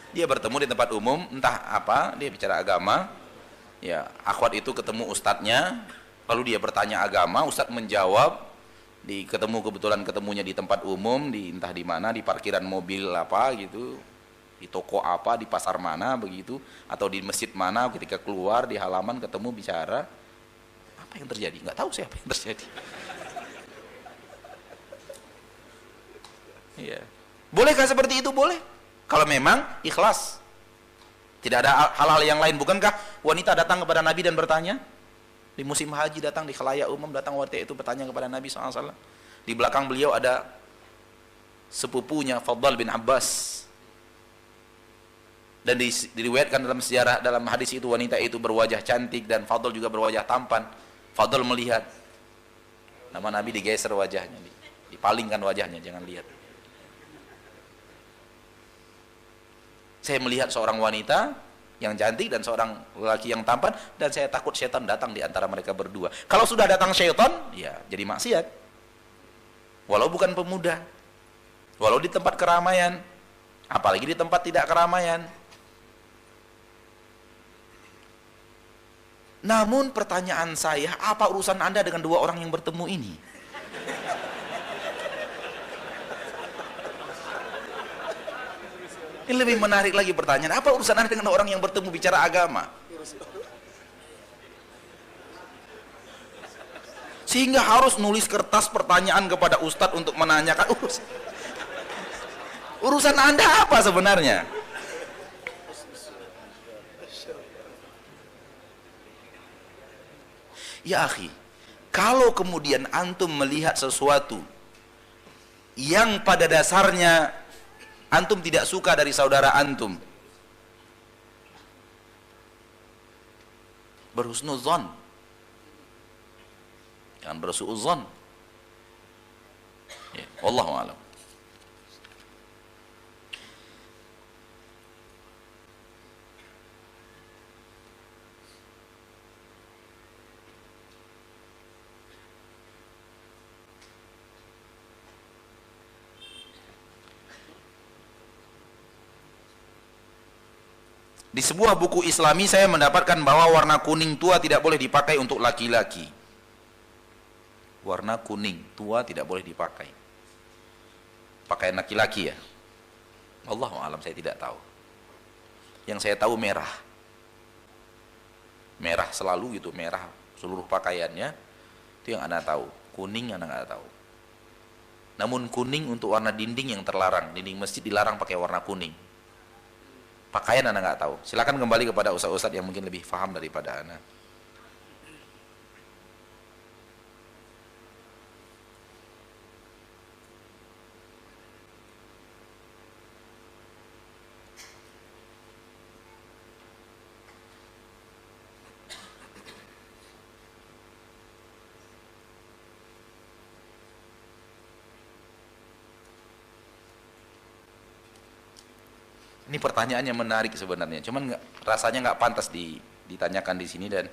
Dia bertemu di tempat umum, entah apa, dia bicara agama. Ya, akhwat itu ketemu ustadznya, Lalu dia bertanya agama, Ustadz menjawab, kebetulan ketemunya di tempat umum, di entah di mana, di parkiran mobil apa gitu, di toko apa, di pasar mana begitu, atau di masjid mana, ketika keluar di halaman ketemu bicara. Apa yang terjadi? Nggak tahu siapa yang terjadi. Iya. Bolehkah seperti itu? Boleh. Kalau memang ikhlas. Tidak ada hal-hal yang lain. Bukankah wanita datang kepada Nabi dan bertanya? Di musim haji datang, di khalayak umum datang wanita itu bertanya kepada Nabi SAW. Di belakang beliau ada sepupunya Fadl bin Abbas. Dan diriwayatkan dalam sejarah, dalam hadis itu, wanita itu berwajah cantik dan Fadl juga berwajah tampan. Fadl melihat, nama Nabi digeser wajahnya, dipalingkan wajahnya, jangan lihat. Saya melihat seorang wanita yang cantik dan seorang lelaki yang tampan, dan saya takut setan datang di antara mereka berdua. Kalau sudah datang syaitan, ya jadi maksiat. Walau bukan pemuda, walau di tempat keramaian, apalagi di tempat tidak keramaian. Namun pertanyaan saya, apa urusan Anda dengan dua orang yang bertemu ini? Ini lebih menarik lagi pertanyaan, apa urusan Anda dengan orang yang bertemu bicara agama? Sehingga harus nulis kertas pertanyaan kepada Ustadz untuk menanyakan urusan Anda apa sebenarnya? Ya akhi, kalau kemudian antum melihat sesuatu yang pada dasarnya antum tidak suka dari saudara antum, berhusnuzon, jangan bersuuzon. Ya, wallahu a'lam. Di sebuah buku Islami saya mendapatkan bahwa warna kuning tua tidak boleh dipakai untuk laki-laki. Warna kuning tua tidak boleh dipakai. Pakaian laki-laki ya. Allahu a'lam, saya tidak tahu. Yang saya tahu merah. Merah selalu gitu, merah seluruh pakaiannya. Itu yang Anda tahu. Kuning Anda nggak tahu. Namun kuning untuk warna dinding yang terlarang. Dinding masjid dilarang pakai warna kuning. Pakaian Anda nggak tahu. Silakan kembali kepada ustaz-ustaz yang mungkin lebih paham daripada Anda. Ini pertanyaannya menarik sebenarnya, cuman rasanya nggak pantas ditanyakan di sini, dan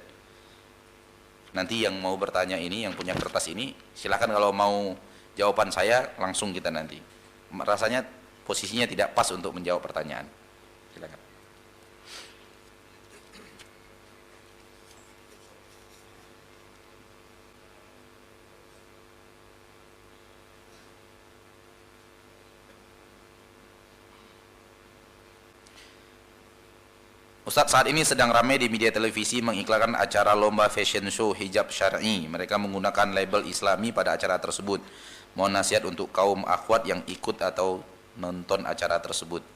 nanti yang mau bertanya ini, yang punya kertas ini, silakan kalau mau jawaban saya langsung kita nanti. Rasanya posisinya tidak pas untuk menjawab pertanyaan. Silakan. Ustadz, saat ini sedang ramai di media televisi mengiklankan acara lomba fashion show hijab syar'i. Mereka menggunakan label Islami pada acara tersebut. Mohon nasihat untuk kaum akhwat yang ikut atau nonton acara tersebut.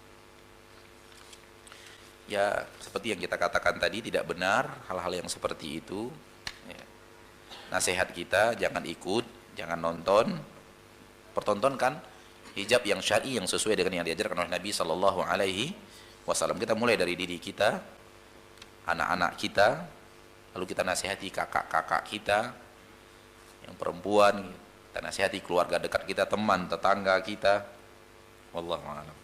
Ya, seperti yang kita katakan tadi, tidak benar hal-hal yang seperti itu. Ya. Nasihat kita, jangan ikut, jangan nonton. Pertontonkan hijab yang syar'i yang sesuai dengan yang diajarkan oleh Nabi Sallallahu Alaihi Wasallam. Kita mulai dari diri kita, anak-anak kita, lalu kita nasihati kakak-kakak kita yang perempuan, kita nasihati keluarga dekat kita, teman, tetangga kita. Wallahu a'lam.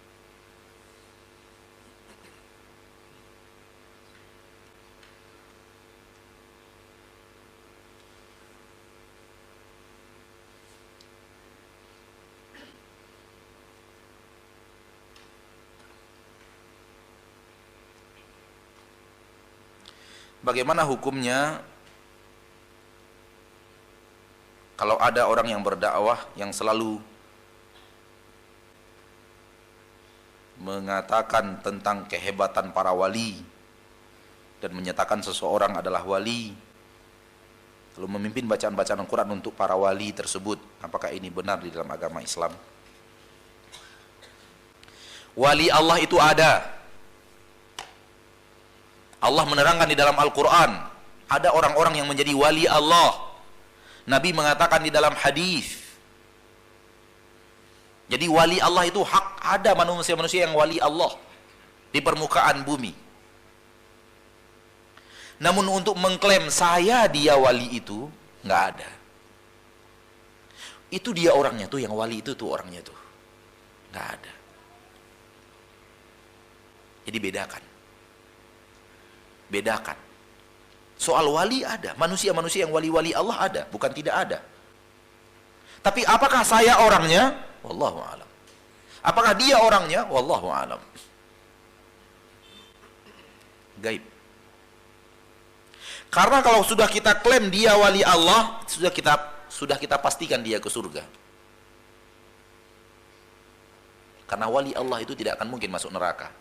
Bagaimana hukumnya Kalau ada orang yang berdakwah yang selalu mengatakan tentang kehebatan para wali dan menyatakan seseorang adalah wali, lalu memimpin bacaan-bacaan Al-Quran untuk para wali tersebut, apakah ini benar di dalam agama Islam? Wali Allah itu ada. Allah menerangkan di dalam Al-Quran, ada orang-orang yang menjadi wali Allah. Nabi mengatakan di dalam hadis. Jadi wali Allah itu hak, ada manusia-manusia yang wali Allah di permukaan bumi. Namun untuk mengklaim saya dia wali itu nggak ada. Itu dia orangnya tuh, yang wali itu tuh orangnya tuh, nggak ada. Jadi bedakan. Soal wali ada, manusia-manusia yang wali-wali Allah ada, bukan tidak ada. Tapi apakah saya orangnya? Wallahu a'lam. Apakah dia orangnya? Wallahu a'lam. Gaib. Karena kalau sudah kita klaim dia wali Allah, sudah kita pastikan dia ke surga. Karena wali Allah itu tidak akan mungkin masuk neraka.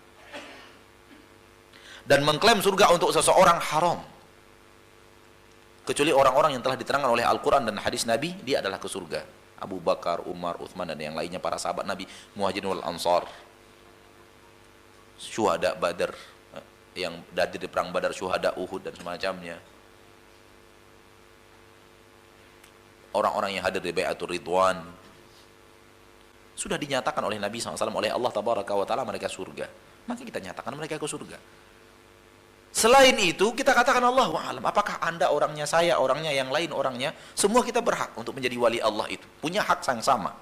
Dan mengklaim surga untuk seseorang haram. Kecuali orang-orang yang telah diterangkan oleh Al-Quran dan hadis Nabi, dia adalah ke surga. Abu Bakar, Umar, Uthman, dan yang lainnya para sahabat Nabi, Muhajirin wal Ansar, syuhada Badar, yang hadir di perang Badar, syuhada Uhud dan semacamnya, orang-orang yang hadir di Bai'atul Ridwan, sudah dinyatakan oleh Nabi SAW, oleh Allah Tabaraka wa Ta'ala, mereka surga. Maka kita nyatakan mereka ke surga. Selain itu kita katakan Allahu a'lam, apakah anda orangnya, saya orangnya, yang lain orangnya, semua kita berhak untuk menjadi wali Allah itu, punya hak yang sama.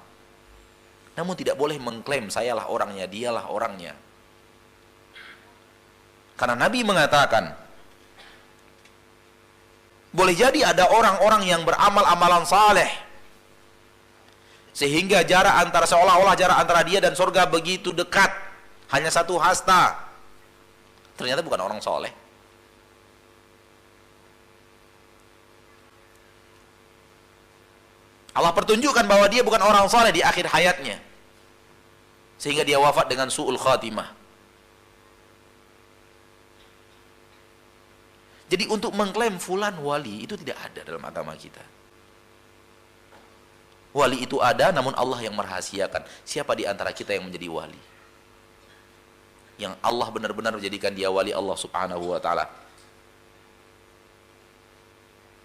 Namun tidak boleh mengklaim sayalah orangnya, dialah orangnya. Karena Nabi mengatakan, boleh jadi ada orang-orang yang beramal amalan saleh, sehingga jarak antara, seolah-olah jarak antara dia dan surga begitu dekat, hanya satu hasta. Ternyata bukan orang soleh. Allah pertunjukkan bahwa dia bukan orang soleh di akhir hayatnya, sehingga dia wafat dengan su'ul khatimah. Jadi untuk mengklaim fulan wali itu tidak ada dalam agama kita. Wali itu ada, namun Allah yang merahasiakan. Siapa di antara kita yang menjadi wali? Yang Allah benar-benar menjadikan dia wali Allah Subhanahu wa ta'ala.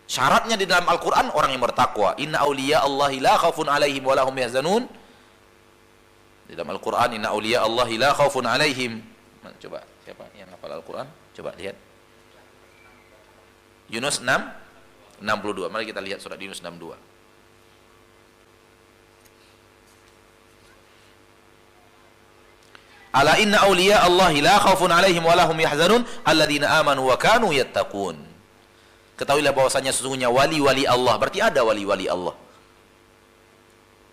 Syaratnya di dalam Al-Quran, orang yang bertakwa. Inna awliya Allahi la khawfun alaihim wa lahum yahzanun. Di dalam Al-Quran, inna awliya Allahi la khawfun alaihim. Coba, siapa yang hafal Al-Quran? Coba lihat. Yunus 6:62. Mari kita lihat surat Yunus 6:2. Ala inna awliya Allahi la khawfun alaihim wa lahum yahzanun alladzina amanu wa kanu yattaqun. Ketahuilah bahwasanya sesungguhnya wali-wali Allah, berarti ada wali-wali Allah.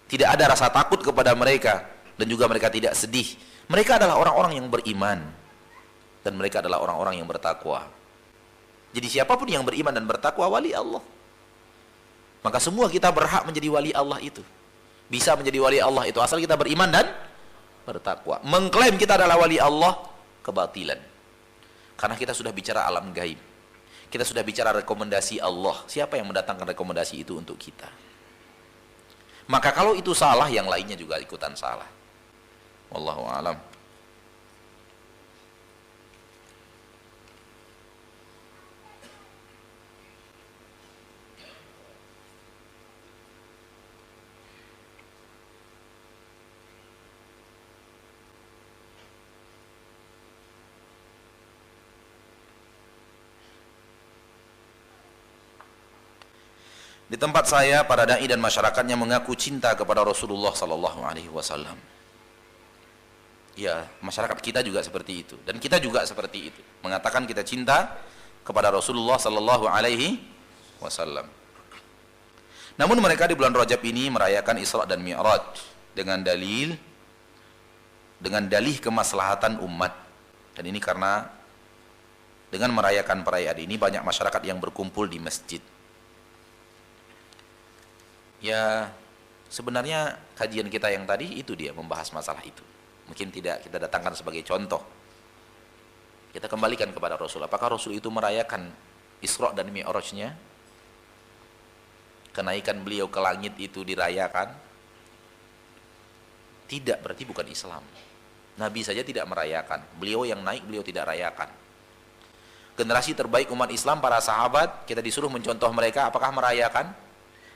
Tidak ada rasa takut kepada mereka, dan juga mereka tidak sedih. Mereka adalah orang-orang yang beriman, dan mereka adalah orang-orang yang bertakwa. Jadi siapapun yang beriman dan bertakwa, wali Allah. Maka semua kita berhak menjadi wali Allah itu. Bisa menjadi wali Allah itu asal kita beriman dan bertakwa. Mengklaim kita adalah wali Allah, kebatilan. Karena kita sudah bicara alam gaib. Kita sudah bicara rekomendasi Allah. Siapa yang mendatangkan rekomendasi itu untuk kita? Maka kalau itu salah, yang lainnya juga ikutan salah. Wallahu a'lam. Di tempat saya, para dai dan masyarakatnya mengaku cinta kepada Rasulullah sallallahu alaihi wasallam. Ya, masyarakat kita juga seperti itu, dan kita juga seperti itu, mengatakan kita cinta kepada Rasulullah sallallahu alaihi wasallam. Namun mereka di bulan Rajab ini merayakan Isra dan Mi'raj dengan dalih kemaslahatan umat. Dan ini karena dengan merayakan perayaan ini banyak masyarakat yang berkumpul di masjid. Ya, sebenarnya kajian kita yang tadi itu dia membahas masalah itu. Mungkin tidak kita datangkan sebagai contoh. Kita kembalikan kepada Rasul. Apakah Rasul itu merayakan Isra dan Mi'rajnya? Kenaikan beliau ke langit itu dirayakan? Tidak, berarti bukan Islam. Nabi saja tidak merayakan. Beliau yang naik, beliau tidak rayakan. Generasi terbaik umat Islam, para sahabat, kita disuruh mencontoh mereka, apakah merayakan?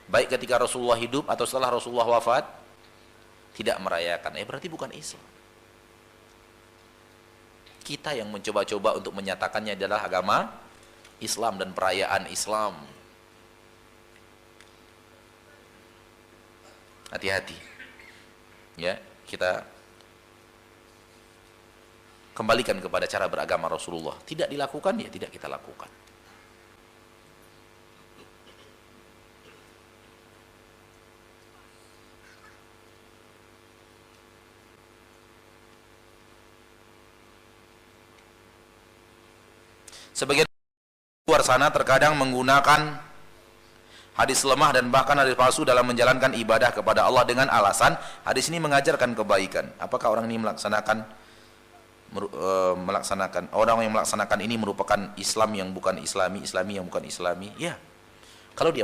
Baik ketika Rasulullah hidup atau setelah Rasulullah wafat? Tidak merayakan. Berarti bukan Islam. Kita yang mencoba-coba untuk menyatakannya adalah agama Islam dan perayaan Islam. Hati-hati. Ya, kita kembalikan kepada cara beragama Rasulullah. Tidak dilakukan, ya tidak kita lakukan. Sebagian luar sana terkadang menggunakan hadis lemah dan bahkan hadis palsu dalam menjalankan ibadah kepada Allah dengan alasan hadis ini mengajarkan kebaikan. Apakah orang ini melaksanakan orang yang melaksanakan ini merupakan Islam yang bukan Islami, Islami yang bukan Islami? Ya. Kalau dia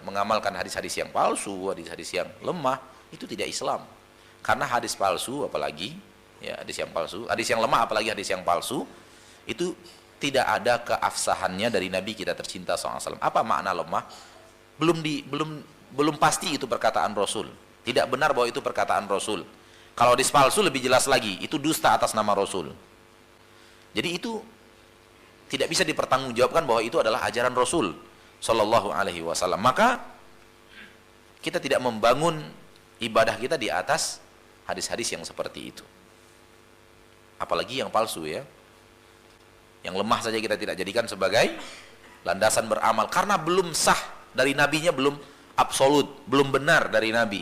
mengamalkan hadis-hadis yang palsu, hadis-hadis yang lemah, itu tidak Islam. Karena hadis palsu apalagi, ya hadis yang palsu, hadis yang lemah apalagi hadis yang palsu, itu tidak ada keafsahannya dari Nabi kita tercinta SAW. Apa makna lemah? Belum pasti itu perkataan Rasul. Tidak benar bahwa itu perkataan Rasul. Kalau hadis palsu lebih jelas lagi, itu dusta atas nama Rasul. Jadi itu tidak bisa dipertanggungjawabkan bahwa itu adalah ajaran Rasul Sallallahu Alaihi Wasallam. Maka kita tidak membangun ibadah kita di atas hadis-hadis yang seperti itu. Apalagi yang palsu ya. Yang lemah saja kita tidak jadikan sebagai landasan beramal karena belum sah dari nabinya, belum absolut, belum benar dari nabi.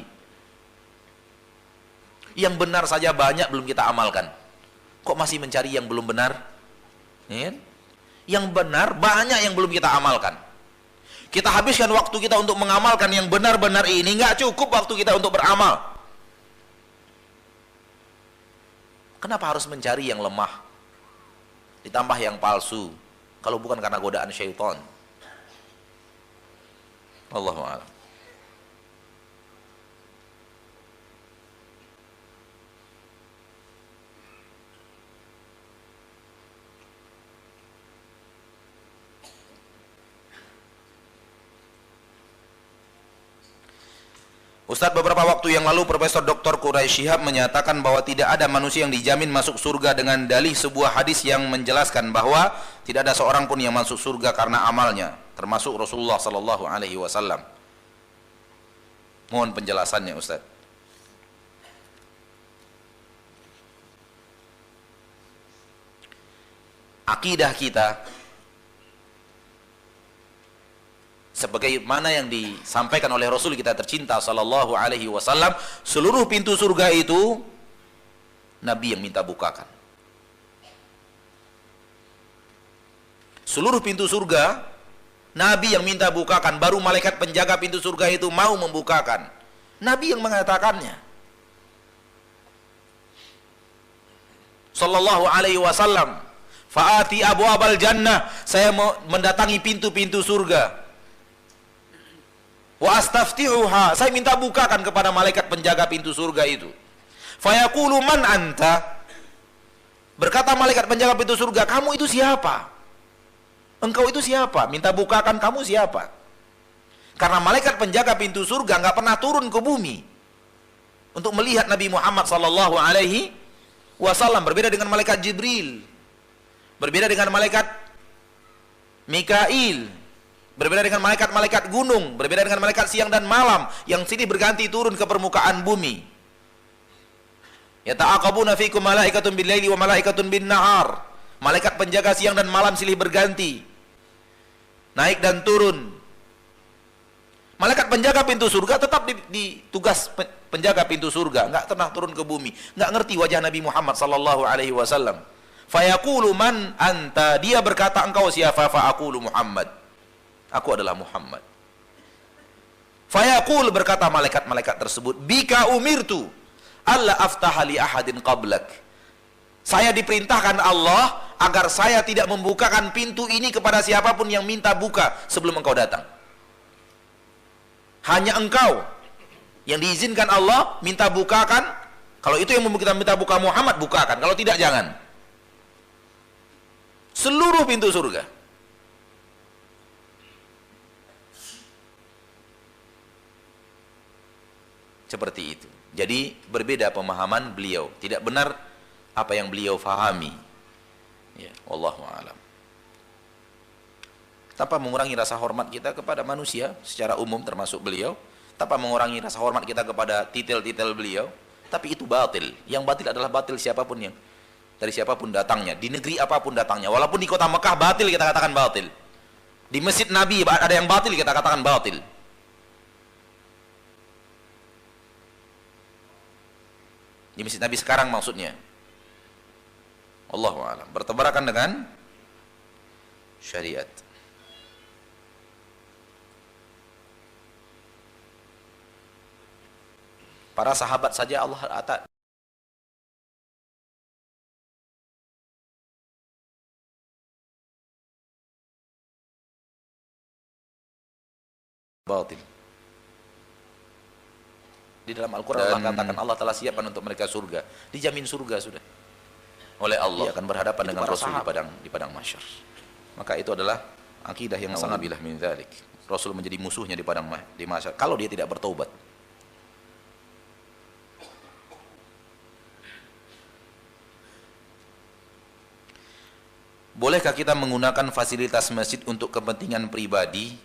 Yang benar saja banyak belum kita amalkan. Kok masih mencari yang belum benar? Ya? Yang benar banyak yang belum kita amalkan. Kita habiskan waktu kita untuk mengamalkan yang benar-benar ini, nggak cukup waktu kita untuk beramal. Kenapa harus mencari yang lemah? Ditambah yang palsu, kalau bukan karena godaan syaitan. Allahu a'lam. Ustadz, beberapa waktu yang lalu Profesor Dr. Quraisy Shihab menyatakan bahwa tidak ada manusia yang dijamin masuk surga dengan dalih sebuah hadis yang menjelaskan bahwa tidak ada seorang pun yang masuk surga karena amalnya, termasuk Rasulullah Sallallahu Alaihi Wasallam. Mohon penjelasannya, Ustadz. Akidah kita sebagaimana yang disampaikan oleh Rasul kita tercinta Sallallahu Alaihi Wasallam, seluruh pintu surga itu Nabi yang minta bukakan. Seluruh pintu surga Nabi yang minta bukakan, baru malaikat penjaga pintu surga itu mau membukakan. Nabi yang mengatakannya. Sallallahu Alaihi Wasallam, Fa'ati abwabal jannah, saya mendatangi pintu-pintu surga. Wa astaftihuha, saya minta bukakan kepada malaikat penjaga pintu surga itu. Fayaqulu man anta, berkata malaikat penjaga pintu surga, kamu itu siapa? Engkau itu siapa? Minta bukakan, kamu siapa? Karena malaikat penjaga pintu surga nggak pernah turun ke bumi untuk melihat Nabi Muhammad Sallallahu Alaihi Wasallam. Berbeda dengan malaikat Jibril, berbeda dengan malaikat Mikail, berbeda dengan malaikat-malaikat gunung, berbeda dengan malaikat siang dan malam yang silih berganti turun ke permukaan bumi. Yata'aqabuna fikum malaikatun bil-laili wa malaikatun bin-nahar. Malaikat penjaga siang dan malam silih berganti, naik dan turun. Malaikat penjaga pintu surga tetap di tugas penjaga pintu surga, enggak pernah turun ke bumi. Enggak ngerti wajah Nabi Muhammad sallallahu alaihi wasallam. Fayaqulu man anta, dia berkata engkau siapa? Fa aqulu Muhammad, aku adalah Muhammad. Fayaqul, berkata malaikat-malaikat tersebut, bika umirtu alla aftaha li ahadin qablak. Saya diperintahkan Allah agar saya tidak membukakan pintu ini kepada siapapun yang minta buka sebelum engkau datang. Hanya engkau yang diizinkan Allah minta bukakan. Kalau itu yang kita minta buka Muhammad, bukakan. Kalau tidak, jangan. Seluruh pintu surga. Seperti itu. Jadi berbeda pemahaman beliau. Tidak benar apa yang beliau fahami. Ya, wallahu a'lam. Tanpa mengurangi rasa hormat kita kepada manusia secara umum termasuk beliau, tanpa mengurangi rasa hormat kita kepada titel-titel beliau, tapi itu batil. Yang batil adalah batil siapapun yang dari siapapun datangnya, di negeri apapun datangnya. Walaupun di kota Mekah batil, kita katakan batil. Di masjid Nabi ada yang batil, kita katakan batil. Di masjid Nabi sekarang maksudnya. Allahu a'lam. Bertabrakan dengan syariat. Para sahabat saja Allah batil. Di dalam Al-Quran Allah katakan Allah telah siapkan untuk mereka surga. Dijamin surga sudah oleh Allah. Dia akan berhadapan dengan Rasul di padang mahsyar. Maka itu adalah akidah yang sangat bilah min dzalik. Rasul menjadi musuhnya di mahsyar kalau dia tidak bertaubat. Bolehkah kita menggunakan fasilitas masjid untuk kepentingan pribadi?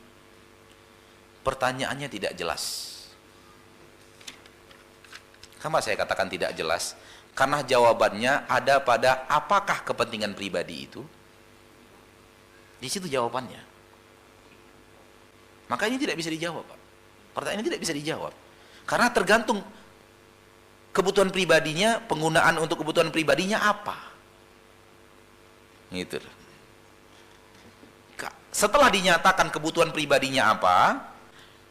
Pertanyaannya tidak jelas. Kenapa saya katakan tidak jelas? Karena jawabannya ada pada apakah kepentingan pribadi itu. Di situ jawabannya. Maka ini tidak bisa dijawab, Pak. Pertanyaan ini tidak bisa dijawab. Karena tergantung kebutuhan pribadinya, penggunaan untuk kebutuhan pribadinya apa. Gitu. Setelah dinyatakan kebutuhan pribadinya apa,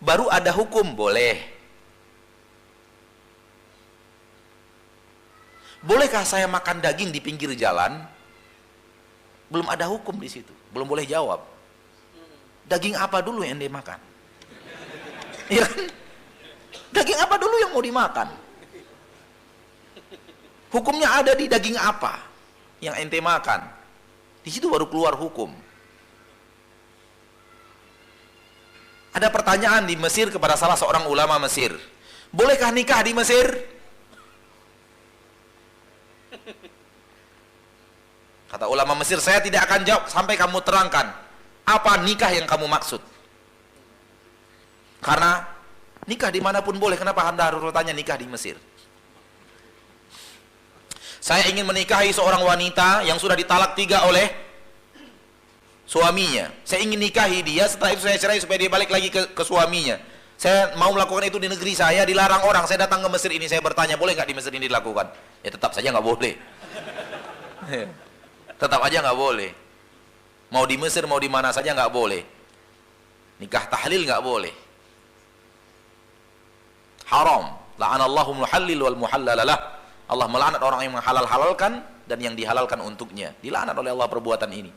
baru ada hukum boleh. Bolehkah saya makan daging di pinggir jalan? Belum ada hukum di situ, belum boleh jawab. Daging apa dulu yang dia makan? Ya kan? Daging apa dulu yang mau dimakan? Hukumnya ada di daging apa yang ente makan. Di situ baru keluar hukum. Ada pertanyaan di Mesir kepada salah seorang ulama Mesir. Bolehkah nikah di Mesir? Kata ulama Mesir, saya tidak akan jawab sampai kamu terangkan apa nikah yang kamu maksud. Karena nikah dimanapun boleh, kenapa Anda harus bertanya nikah di Mesir? Saya ingin menikahi seorang wanita yang sudah ditalak 3 oleh suaminya. Saya ingin nikahi dia, setelah itu saya cerai supaya dia balik lagi ke suaminya. Saya mau melakukan itu di negeri saya, dilarang orang. Saya datang ke Mesir ini, saya bertanya, boleh nggak di Mesir ini dilakukan? Ya tetap saja nggak boleh. Tetap aja nggak boleh. Mau di Mesir, mau di mana saja nggak boleh. Nikah tahlil nggak boleh. Haram. La'anallahu muhallil wal muhallalalah. Allah melaknat orang yang menghalal-halalkan dan yang dihalalkan untuknya. Dilaknat oleh Allah perbuatan ini.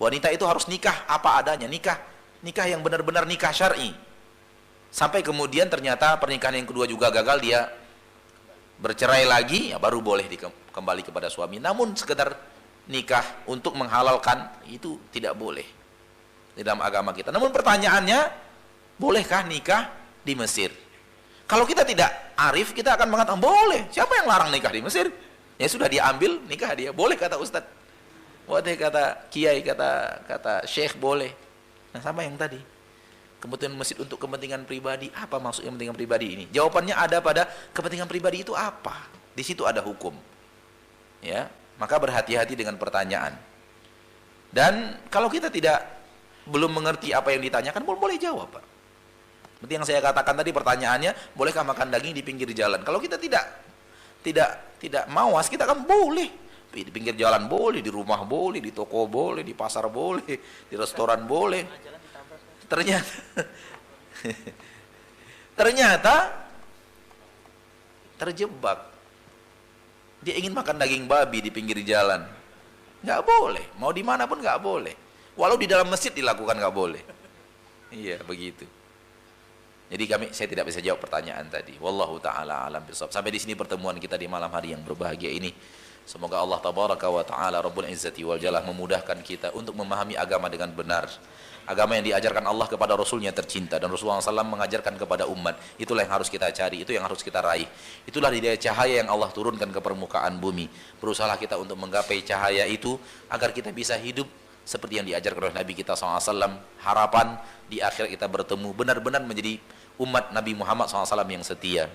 Wanita itu harus nikah apa adanya. Nikah yang benar-benar nikah syar'i. Sampai kemudian ternyata pernikahan yang kedua juga gagal, dia bercerai lagi, ya baru boleh kembali kepada suami. Namun sekedar nikah untuk menghalalkan itu tidak boleh di dalam agama kita. Namun pertanyaannya, bolehkah nikah di Mesir? Kalau kita tidak arif, kita akan mengatakan boleh. Siapa yang larang nikah di Mesir? Ya sudah, diambil nikah dia. Boleh kata Ustadz. Boleh kata Kiai, kata Syekh, boleh. Nah, sama yang tadi. Kebutuhan masjid untuk kepentingan pribadi, apa maksudnya kepentingan pribadi ini? Jawabannya ada pada kepentingan pribadi itu apa? Di situ ada hukum. Ya, maka berhati-hati dengan pertanyaan. Dan kalau kita belum mengerti apa yang ditanyakan, boleh jawab, Pak. Seperti yang saya katakan tadi, pertanyaannya, bolehkah makan daging di pinggir jalan? Kalau kita tidak mawas, kita kan boleh. Di pinggir jalan boleh, di rumah boleh, di toko boleh, di pasar boleh, di restoran boleh. Ternyata Ternyata terjebak. Dia ingin makan daging babi di pinggir jalan. Nggak boleh. Mau di mana pun nggak boleh. Walau di dalam masjid dilakukan nggak boleh. Iya, begitu. Jadi saya tidak bisa jawab pertanyaan tadi. Wallahu ta'ala alam bisawab. Sampai di sini pertemuan kita di malam hari yang berbahagia ini. Semoga Allah tabaraka wa ta'ala Rabbul Izzati wal Jalal memudahkan kita untuk memahami agama dengan benar. Agama yang diajarkan Allah kepada Rasulnya tercinta, dan Rasulullah SAW mengajarkan kepada umat. Itulah yang harus kita cari, itu yang harus kita raih. Itulah hidayah cahaya yang Allah turunkan ke permukaan bumi. Berusahalah kita untuk menggapai cahaya itu agar kita bisa hidup seperti yang diajarkan oleh Nabi kita SAW. Harapan di akhir kita bertemu benar-benar menjadi umat Nabi Muhammad SAW yang setia.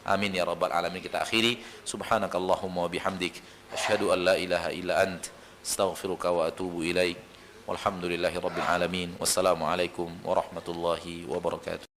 Amin ya rabbal alamin. Kita akhiri. Subhanakallahumma wa bihamdik, asyhadu an la ilaha illa ant, astaghfiruka wa atubu ilaik. Walhamdulillahi rabbil alamin. Wassalamualaikum warahmatullahi wabarakatuh.